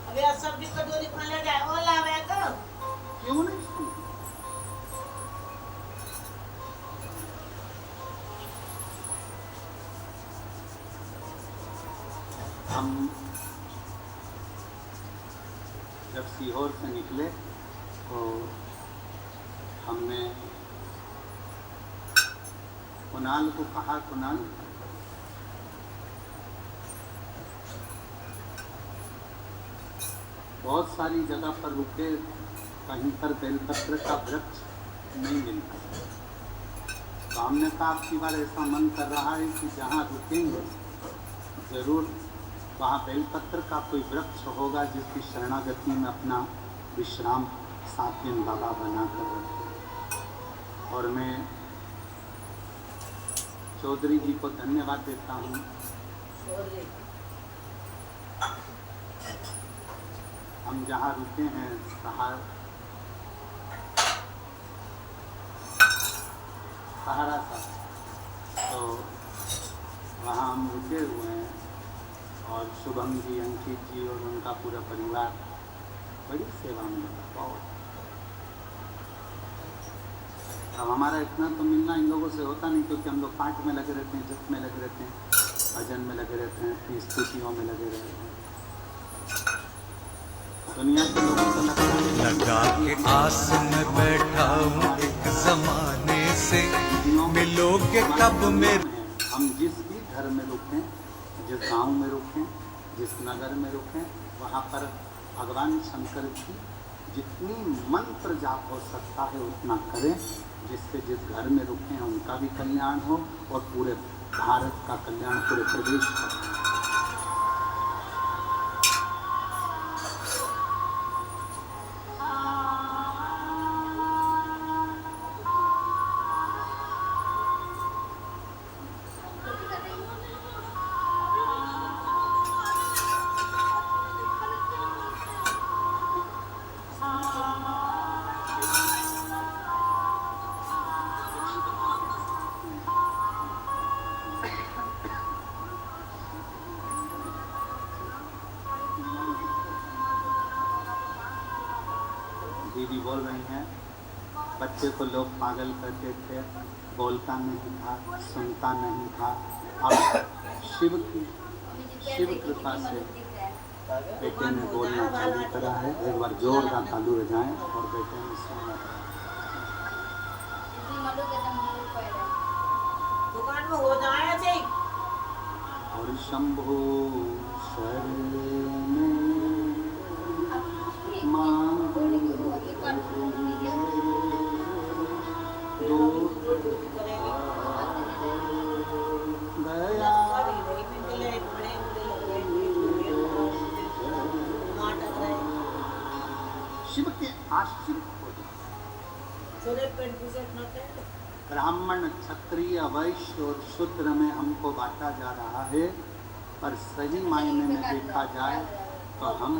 अभी आज सब्जी कटोरी खा ले जाए और लावे तो क्यों नहीं सुनी? हम जब सीहोर से निकले तो हमने कुणाल को कहा, कुणाल बहुत सारी जगह पर रुके, कहीं पर बेलपत्र का वृक्ष नहीं मिलता। तो हमने कहा आपकी बार ऐसा मन कर रहा है कि जहाँ रुकेंगे ज़रूर वहाँ बेलपत्र का कोई वृक्ष होगा जिसकी शरणागति में अपना विश्राम 7 दिन बाबा बना कर रखे। और मैं चौधरी जी को धन्यवाद देता हूँ। हम जहाँ रुके हैं सहारा सा, तो वहाँ हम रुके हुए हैं और शुभम जी, अंकित जी और उनका पूरा परिवार बड़ी सेवा में लगा। बहुत अब हमारा इतना तो मिलना इन लोगों से होता नहीं, क्योंकि हम लोग पाठ में लगे रहते हैं, जप में लगे रहते हैं, भजन में लगे रहते हैं, अपनी स्तुतियों में लगे रहते हैं। दुनिया के लोगों को लगता है लगा के आस में बैठा हूँ एक जमाने से, मिलोगे कब मेरे। हम जिस भी घर में रुकें, जिस गांव में रुकें, जिस नगर में रुकें, वहाँ पर भगवान शंकर की जितनी मंत्र जाप हो सकता है उतना करें, जिससे जिस घर में रुके हैं उनका भी कल्याण हो और पूरे भारत का कल्याण, पूरे प्रदेश का। दीदी बोल रही हैं, बच्चे को लोग पागल करते थे, बोलता नहीं था, सुनता नहीं था। अब शिव कृपा से बेटे ने बोलना चालू करा है। एक बार जोर का तालू बजाएं और बेटे ने सुनना। दुकान में हो जाए चाहिए। और शंभो शरण शिव के आश्रित हो जाए। ब्राह्मण, क्षत्रिय, वैश्य और शूद्र में हमको बांटा जा रहा है, पर सही मायने में देखा जाए तो हम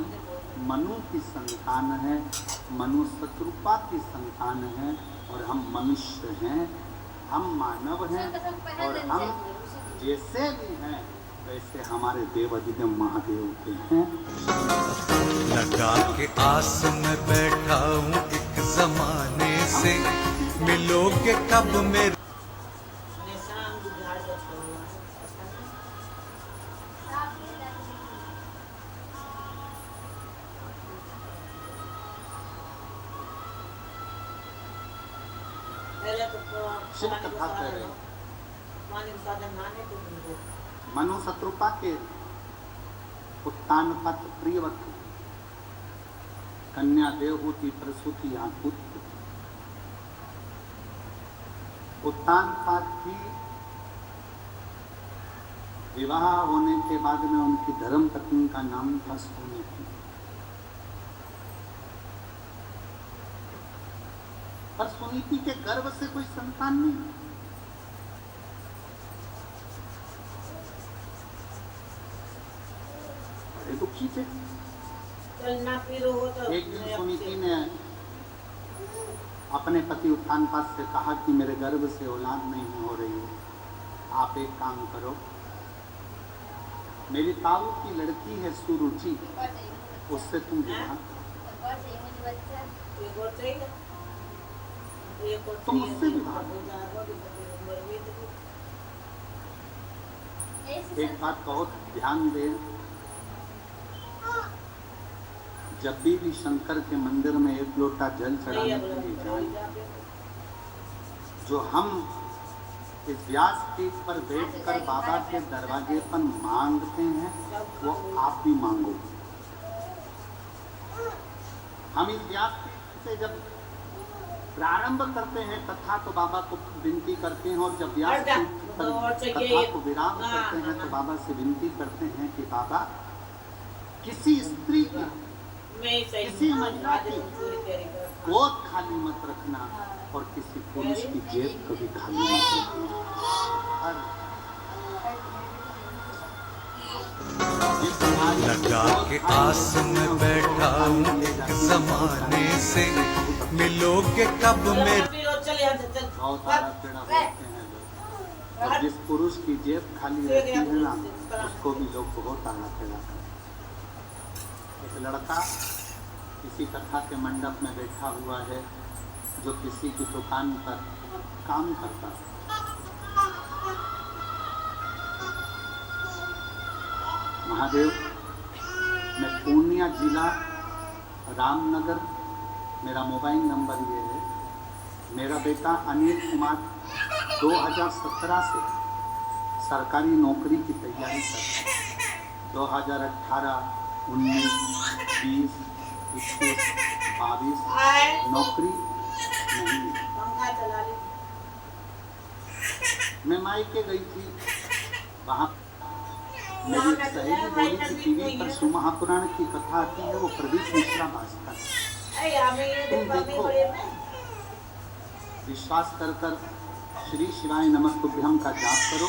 मनु की संतान है, मनु शत्रुपा की संतान है और हम मनुष्य हैं, हम मानव हैं। और हम जैसे भी हैं वैसे हमारे देवाधिदेव महादेव के हैं। लगा के आस में बैठा हूँ एक जमाने से, मिलोगे कब मेरे। शिव कथा कर रहे मनु शत्रुपा के उत्तान पथ प्रियवत कन्या देवहूति प्रसूति यहाँ पुत्र। उत्तान पाद की विवाह होने के बाद में उनकी धर्म पत्नी का नाम था सुनीति। पर सुनीति के गर्भ से कोई संतान नहीं। बड़े दुखी थे। एक दिन सुनीति ने अपने पति उत्तानपाद से कहा कि मेरे गर्भ से औलाद नहीं हो रही है, आप एक काम करो, मेरी ताऊ की लड़की है सुरुचि, उससे तुम विवाह, तुम उससे विवाह। एक बात बहुत ध्यान दें, जब भी शंकर के मंदिर में एक लोटा जल चढ़ाने के लिए जाएं, जो हम इस व्यास पीठ पर बैठकर बाबा के दरवाजे पर मांगते हैं, वो आप भी मांगो। हम इस व्यास पीठ से जब प्रारंभ करते हैं कथा तो बाबा को विनती करते हैं, और जब व्यास पीठ पर कथा को विराम करते हैं तो बाबा से विनती करते हैं कि बाबा किसी स्त्री की, किसी महिला की गोद खाली मत रखना, और किसी पुरुष की जेब कभी खाली मत रखना। लगा के आस में बैठा हूँ एक जमाने से, मिलोगे कब मेरे। बहुत आरा पेड़ा बोलते हैं लोग, और जिस पुरुष की जेब खाली रहती है ना, उसको भी लोग बहुत आरा पेड़ा करते हैं। एक लड़का किसी कथा के मंडप में बैठा हुआ है, जो किसी की दुकान पर काम करता है। महादेव, मैं पूर्णिया जिला रामनगर, मेरा मोबाइल नंबर ये है। मेरा बेटा अनिल कुमार 2017 से सरकारी नौकरी की तैयारी करता है। 2018, 19, 20, 21, 22 नौकरी नहीं मिली। मैं मायके गई थी, वहाँ मेरी एक सहेली बोली थी टीवी पर शिव महापुराण की कथा आती है, वो प्रदीप मिश्रा भाषता है। तुम देखो, विश्वास कर कर श्री शिवाय नमस्तुभ्यम का जाप करो।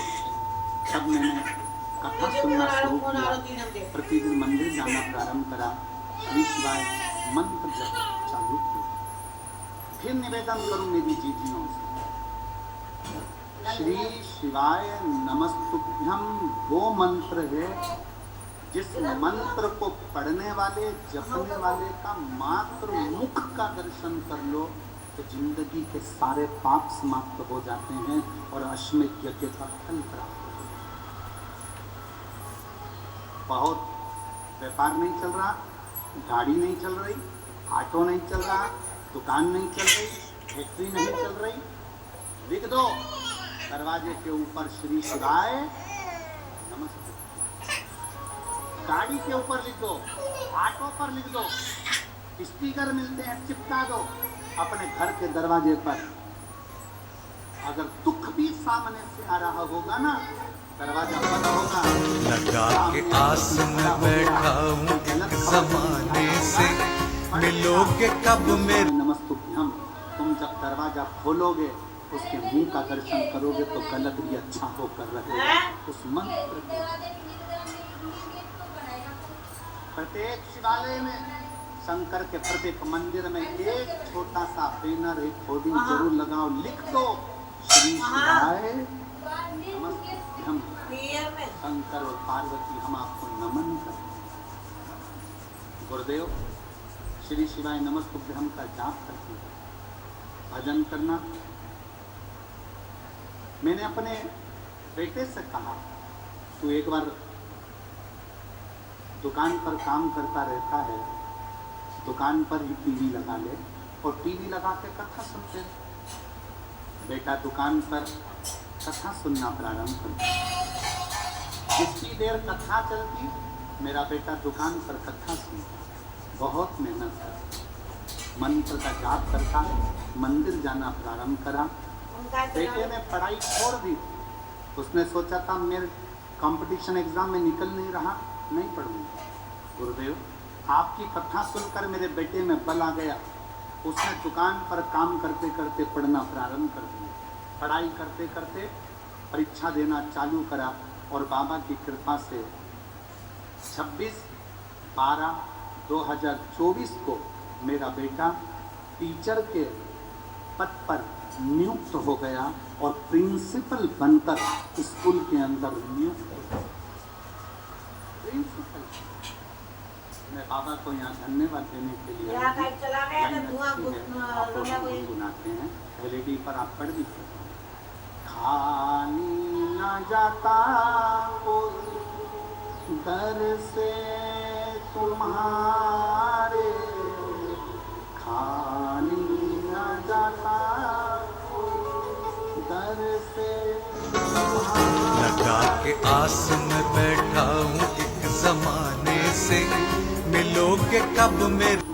तब मैंने कथा सुनना शुरू किया, प्रतिदिन मंदिर जाना प्रारंभ करा, श्री शिवाय मंत्र जप चालू किया। फिर निवेदन करूं मेरी जीजियों से, श्री शिवाय नमस्तुभ्यम वो मंत्र है जिस मंत्र को पढ़ने वाले, जपने वाले का मात्र मुख का दर्शन कर लो तो जिंदगी के सारे पाप समाप्त हो जाते हैं और अश्वमेध यज्ञ का फल प्राप्त हो जाता है। बहुत व्यापार नहीं चल रहा, गाड़ी नहीं चल रही, ऑटो नहीं चल रहा, दुकान नहीं चल रही, फैक्ट्री नहीं चल रही, लिख दो दरवाजे के ऊपर श्री शिवाय नमस्ते। गाड़ी के ऊपर लिख दो, ऑटो पर लिख दो, स्पीकर मिलते हैं चिपका दो अपने घर के दरवाजे पर। अगर दुख भी सामने से आ रहा होगा ना, दरवाजा बंद होगा। लगा के आस में बैठा हूँ एक जमाने से, मिलोगे कब मेरे। नमस्तुभ्यम, तुम जब दरवाजा खोलोगे उसके मुंह का दर्शन करोगे तो गलत भी अच्छा होकर रहेगा। उस मंत्र को प्रत्येक शिवालय में, शंकर के प्रत्येक मंदिर में एक छोटा सा बैनर, एक होर्डिंग जरूर लगाओ, लिख दो श्री शिवाय नमस्तुभ्यम। शंकर और पार्वती हम आपको नमन करते हैं। गुरुदेव, श्री शिवाय नमस्तुभ्यम का जाप करते हैं, भजन करना। मैंने अपने बेटे से कहा, तू एक बार दुकान पर काम करता रहता है, दुकान पर ही टीवी लगा ले और टीवी लगा के कथा सुनते। बेटा दुकान पर कथा सुनना प्रारंभ कर। जितनी देर कथा चलती, मेरा बेटा दुकान पर कथा सुनता, बहुत मेहनत करता, मंत्र का जाप करता, मंदिर जाना प्रारंभ करा। बेटे ने पढ़ाई छोड़ दी, उसने सोचा था मेरे कंपटीशन एग्जाम में निकल नहीं रहा, नहीं पढ़ूंगा। गुरुदेव, आपकी कथा सुनकर मेरे बेटे में बल आ गया, उसने दुकान पर काम करते करते पढ़ना प्रारंभ कर दिया। पढ़ाई करते करते परीक्षा देना चालू करा और बाबा की कृपा से 26/12/2024 को मेरा बेटा टीचर के पद पर नियुक्त हो गया और प्रिंसिपल बनकर स्कूल के अंदर नियुक्त हो गया। प्रिंसिपल, मैं बाबा को यहाँ धन्यवाद देने के लिए गुनगुनाते हैं। एलईडी पर आप पढ़ भी सकते हैं। खाली न जाता कोई दर से तुम्हारे खाली न जाता दर से लगा के आस में बैठा हूँ एक जमाने से, मिलोगे कब मेरे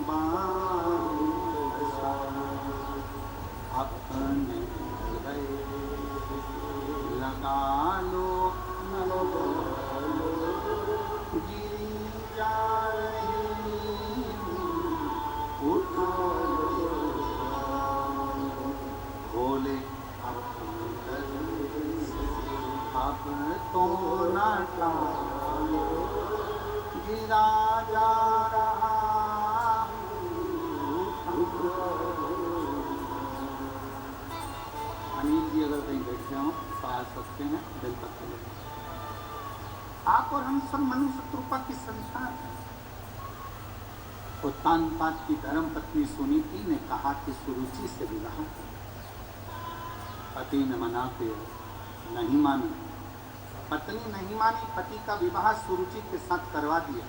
अपने हृदय लगा लो न लो गिरी जा रही उठा लो भोले अब तो न टालो गिरा जा रहा अनिल जी अगर कहीं बैठे हों तो आ सकते हैं, दिल तक चले। आप और हम सब मनुष्य कृपा की संतान हैं। उत्तान पात की धर्म पत्नी सुनीति ने कहा कि सुरुचि से विवाह कर। पति ने मनाते नहीं माना, पत्नी नहीं मानी, पति का विवाह सुरुचि के साथ करवा दिया।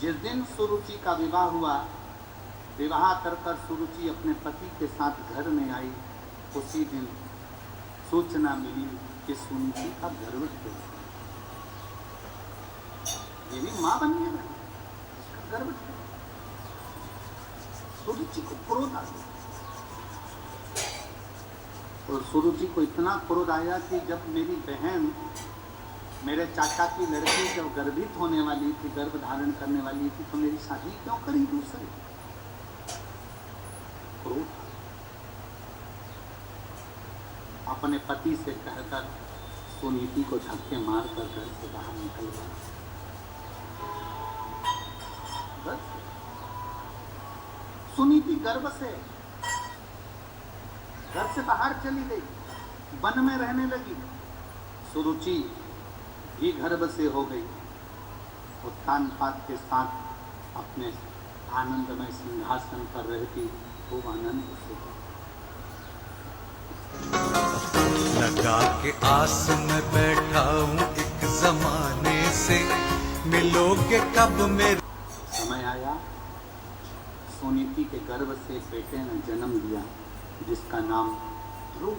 जिस दिन सुरुचि का विवाह हुआ, विवाह कर कर सुरुचि अपने पति के साथ घर में आई, उसी दिन सूचना मिली कि सुनीति का गर्भ है। ये भी मां बन गया, उसका गर्भ है। सुरुचि को क्रोध आ गया, और सुरुचि को इतना क्रोध आया कि जब मेरी बहन, मेरे चाचा की लड़की जब गर्भित होने वाली थी, गर्भ धारण करने वाली थी, तो मेरी शादी क्यों करी दूसरे? क्रोध अपने पति से कहकर सुनीति को धक्के मार कर घर से बाहर निकल गया। बस सुनीति गर्भ से घर से बाहर चली गई, वन में रहने लगी। सुरुचि भी गर्भ से हो गई, उत्तान पात के साथ अपने आनंदमय सिंहासन पर रहती खूब आनंद से। लगा के आस में बैठा हूँ एक जमाने से, मिलोगे कब मेरे। समय आया, सुनीति के गर्भ से बेटे ने जन्म लिया जिसका नाम ध्रुव,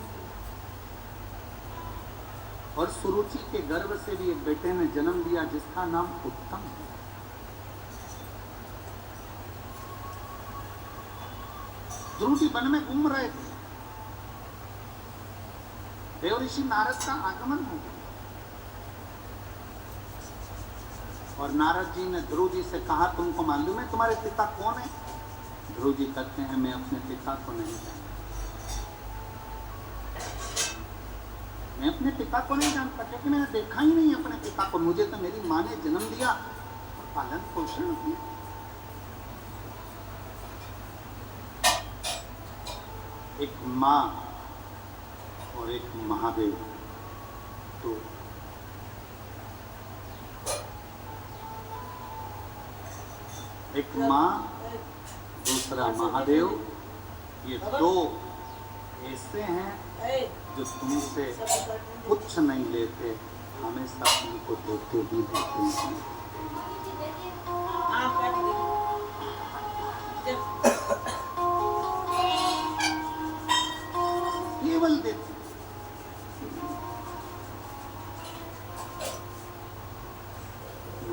और सुरुचि के गर्भ से भी एक बेटे ने जन्म लिया जिसका नाम उत्तम है। ध्रुव जी वन में घूम रहे थे, देव ऋषि नारद का आगमन हो गया, और नारद जी ने ध्रुव जी से कहा, तुमको मालूम है तुम्हारे पिता कौन है? ध्रुव जी कहते हैं, मैं अपने पिता को नहीं जानता, मैं अपने पिता को नहीं जानता, क्योंकि मैंने देखा ही नहीं अपने पिता को। मुझे तो मेरी माँ ने जन्म दिया और पालन पोषण किया। एक माँ और एक महादेव, तो एक माँ दूसरा महादेव, ये दो ऐसे हैं जो तुमसे कुछ नहीं लेते, हमेशा तुमको देते ही देते हैं। केवल देते।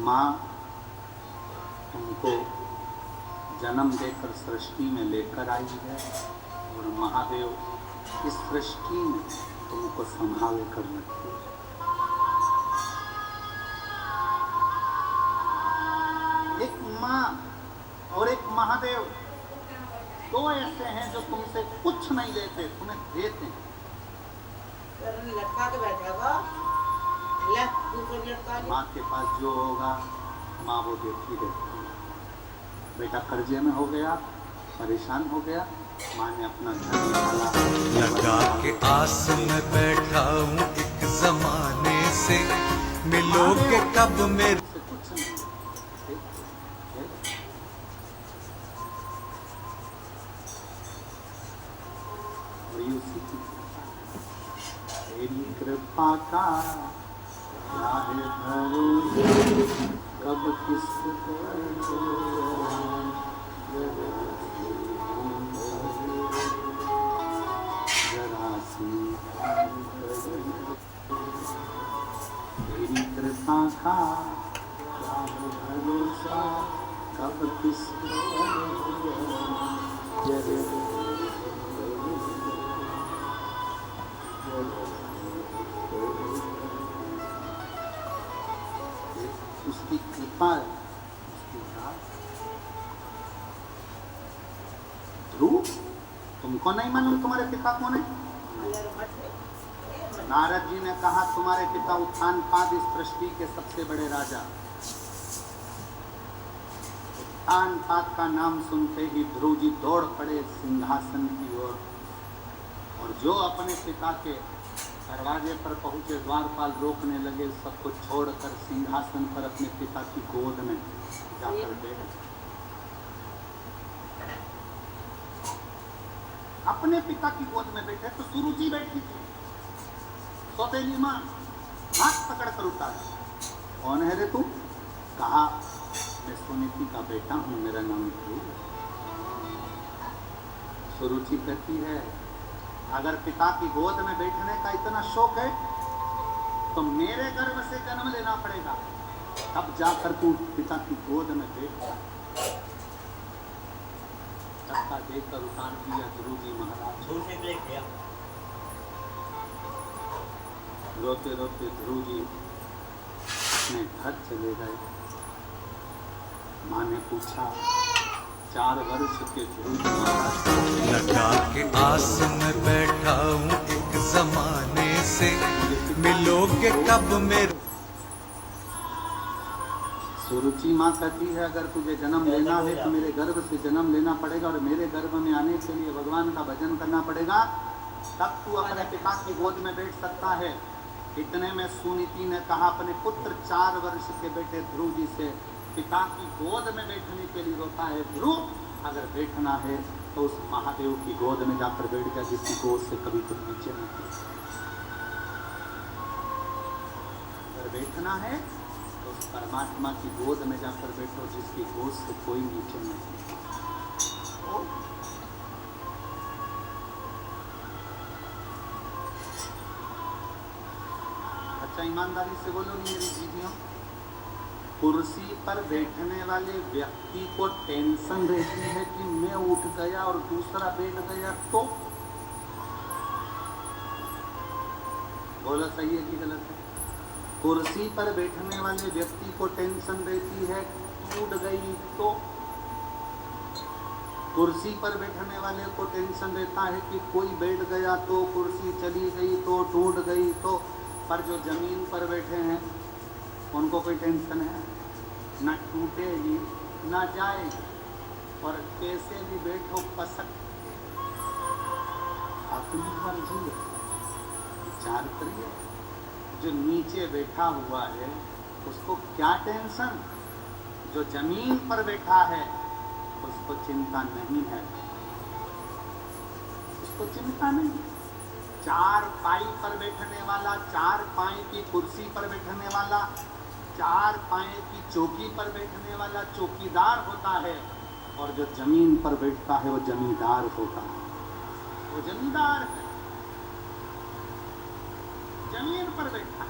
माँ तुमको जन्म देकर सृष्टि में लेकर आई है, और महादेव इस सृष्टि में तुमको संभाल कर रखे। एक माँ और एक महादेव, दो ऐसे हैं जो तुमसे कुछ नहीं लेते, तुम्हें देते हैं। लटका के बैठा हुआ, माँ के पास जो होगा माँ वो देती रहती है। बेटा कर्जे में हो गया, परेशान हो गया, माँ ने अपना घर निकाला। लगा के आस में बैठा हूँ एक जमाने से, मिलोगे कब मेरे। कुछ नहीं तेरी कृपा का भरोसे कब किसको जरा सी तेरी कृपा का क्या भरोसा, कब किसको उसकी कृपा, उसकी दात। ध्रुव, तुमको नहीं मालूम तुम्हारे पिता कौन है? नारद जी ने कहा तुम्हारे पिता उत्थान पाद इस सृष्टि के सबसे बड़े राजा। उत्थान पाद का नाम सुनते ही ध्रुव जी दौड़ पड़े सिंहासन की ओर, और जो अपने पिता के दरवाजे पर पहुंचे द्वारपाल रोकने लगे, सबको छोड़कर सिंहासन पर अपने पिता की गोद में जाकर बैठे। अपने पिता की गोद में बैठे तो सुरुचि बैठी थी, सौतेली मां हाथ पकड़ कर उतारा, कौन है रे तू? कहा मैं सुनीति का बेटा हूं, मेरा नाम ध्रुव। सुरुचि कहती है अगर पिता की गोद में बैठने का इतना शौक है तो मेरे गर्भ से जन्म लेना पड़ेगा, तब जाकर तू पिता की गोद में बैठता। धक्का देकर उतार दिया ध्रुव जी महाराज। दूर से ब्रेक किया। रोते रोते ध्रुव जी अपने घर चले गए। माँ ने पूछा 4 वर्ष के ध्रुव जी महाराज लगा के आस में बैठा हूँ एक जमाने से, मिलोगे कब मेरे। सुरुचि माँ कहती है अगर तुझे जन्म लेना है तो मेरे गर्भ से जन्म लेना पड़ेगा, और मेरे गर्भ में आने के लिए भगवान का भजन करना पड़ेगा, तब तू अपने पिता की गोद में बैठ सकता है। इतने में सुनीति ने कहा अपने पुत्र 4 वर्ष के बेटे ध्रुव जी से, पिता की गोद में बैठने के लिए रोता है ध्रुव, अगर बैठना है तो उस महादेव की गोद में जाकर बैठ जा जिसकी गोद से कभी तुम नीचे नहीं गिरे। अगर बैठना है तो उस परमात्मा की गोद में जाकर बैठो जिसकी गोद से कोई नीचे नहीं गिरे। अच्छा ईमानदारी से बोलो मेरी दीदियों, कुर्सी पर बैठने वाले व्यक्ति को टेंशन रहती है कि मैं उठ गया और दूसरा बैठ गया तो? बोलो सही है कि गलत है? कुर्सी पर बैठने वाले व्यक्ति को टेंशन रहती है टूट गई तो? कुर्सी पर बैठने वाले को टेंशन रहता है कि कोई बैठ गया तो, कुर्सी चली गई तो, टूट गई तो। पर जो जमीन पर बैठे हैं उनको कोई टेंशन है? ना टूटेगी ना जाएगी, और कैसे भी बैठो पसक अपनी मर्जी है। विचार करिए, जो नीचे बैठा हुआ है उसको क्या टेंशन, जो जमीन पर बैठा है उसको चिंता नहीं है, उसको चिंता नहीं। 4 पाई पर बैठने वाला, 4 पाई की कुर्सी पर बैठने वाला, 4 पाए की चौकी पर बैठने वाला चौकीदार होता है, और जो जमीन पर बैठता है वो जमींदार होता है। वो जमींदार है, जमीन पर बैठा है।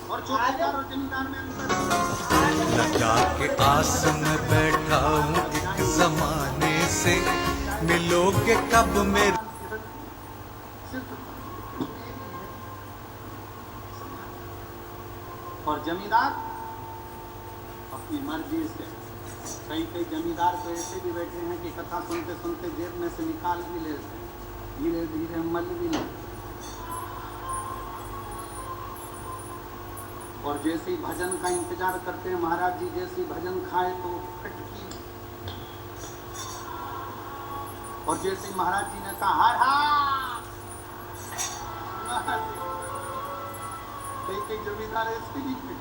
और चौकीदार और जमींदार में अंतर। लगा के आस में बैठा हूँ एक जमाने से, मिलोगे कब मेरे। और जमींदार अपनी मर्जी से, कई जमींदार तो ऐसे भी बैठे हैं कि कथा सुनते सुनते जेब में से निकाल भी लेते हैं, धीरे धीरे मल भी लेते। और जैसे ही भजन का इंतजार करते हैं, महाराज जी जैसे ही भजन खाए तो खटकी, और जैसे ही महाराज जी ने कहा हर हर, कई जमींदार ऐसे भी थे।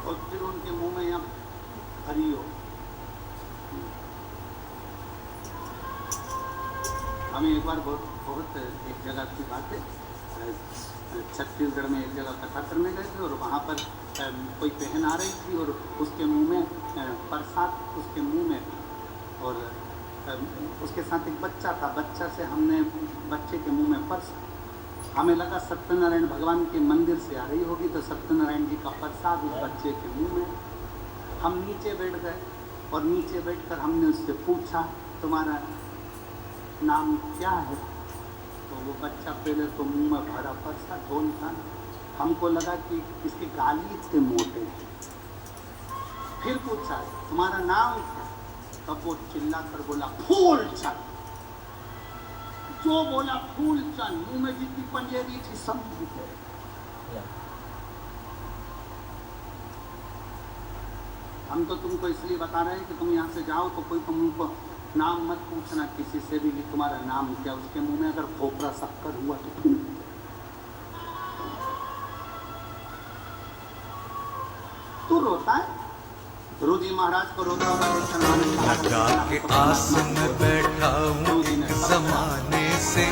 और फिर उनके मुंह में यहाँ हमें एक बार बहुत एक जगह की बात है, छत्तीसगढ़ में एक जगह कथा करने गए थे और वहाँ पर कोई बहन आ रही थी और उसके मुंह में प्रसाद उसके मुंह में, और उसके साथ एक बच्चा था। बच्चा से हमने बच्चे के मुंह में पर्स, हमें लगा सत्यनारायण भगवान के मंदिर से आ रही होगी, तो सत्यनारायण जी का प्रसाद उस बच्चे के मुंह में। हम नीचे बैठ गए और नीचे बैठकर हमने उससे पूछा तुम्हारा नाम क्या है, तो वो बच्चा पहले तो मुंह में भरा प्रसाद बोलता, हमको लगा कि इसके गाली इतने मोटे हैं। फिर पूछा तुम्हारा नाम क्या, तब वो चिल्ला कर बोला फूलचंद। जो बोला फूलचंद, मुंह में जितनी पंजेरी थी सब निकल गई। हम तो तुमको इसलिए बता रहे हैं कि तुम यहाँ से जाओ तो कोई तुमको नाम मत पूछना किसी से भी कि तुम्हारा नाम क्या। उसके मुंह में अगर खोपरा शक्कर हुआ तो तू रोता है। गुरु जी महाराज को रोता लगा के आस में बैठा हूँ एक जमाने से,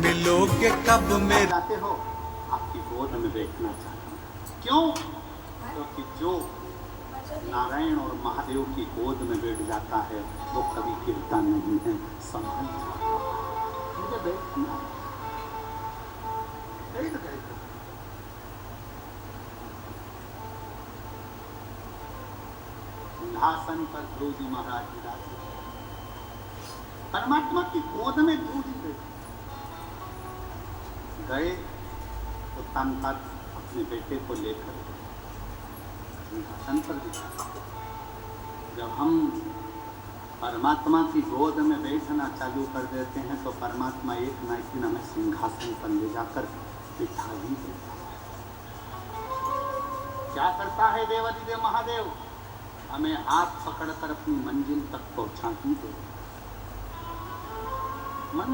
मिलोगे कब मेरे। जाते हो, आपकी गोद में बैठना चाहता हूँ। क्यों? क्योंकि जो नारायण और महादेव की गोद में बैठ जाता है वो कभी गिरता नहीं है, संभल जाता है। मुझे बैठना बैठ गए। सिंहासन पर गुरु जी महाराज विराजे, परमात्मा की गोद में गुरु जी बैठे गए तो तन तक अपने बेटे को लेकर सिंहासन पर बिठा। जब हम परमात्मा की गोद में बैठना चालू कर देते हैं तो परमात्मा एक ना एक दिन हमें सिंहासन पर ले जाकर बिठा ही देता है। क्या करता है देवाधिदेव महादेव? हमें हाथ पकड़कर अपनी मंजिल तक पहुंचा ही देता है। मन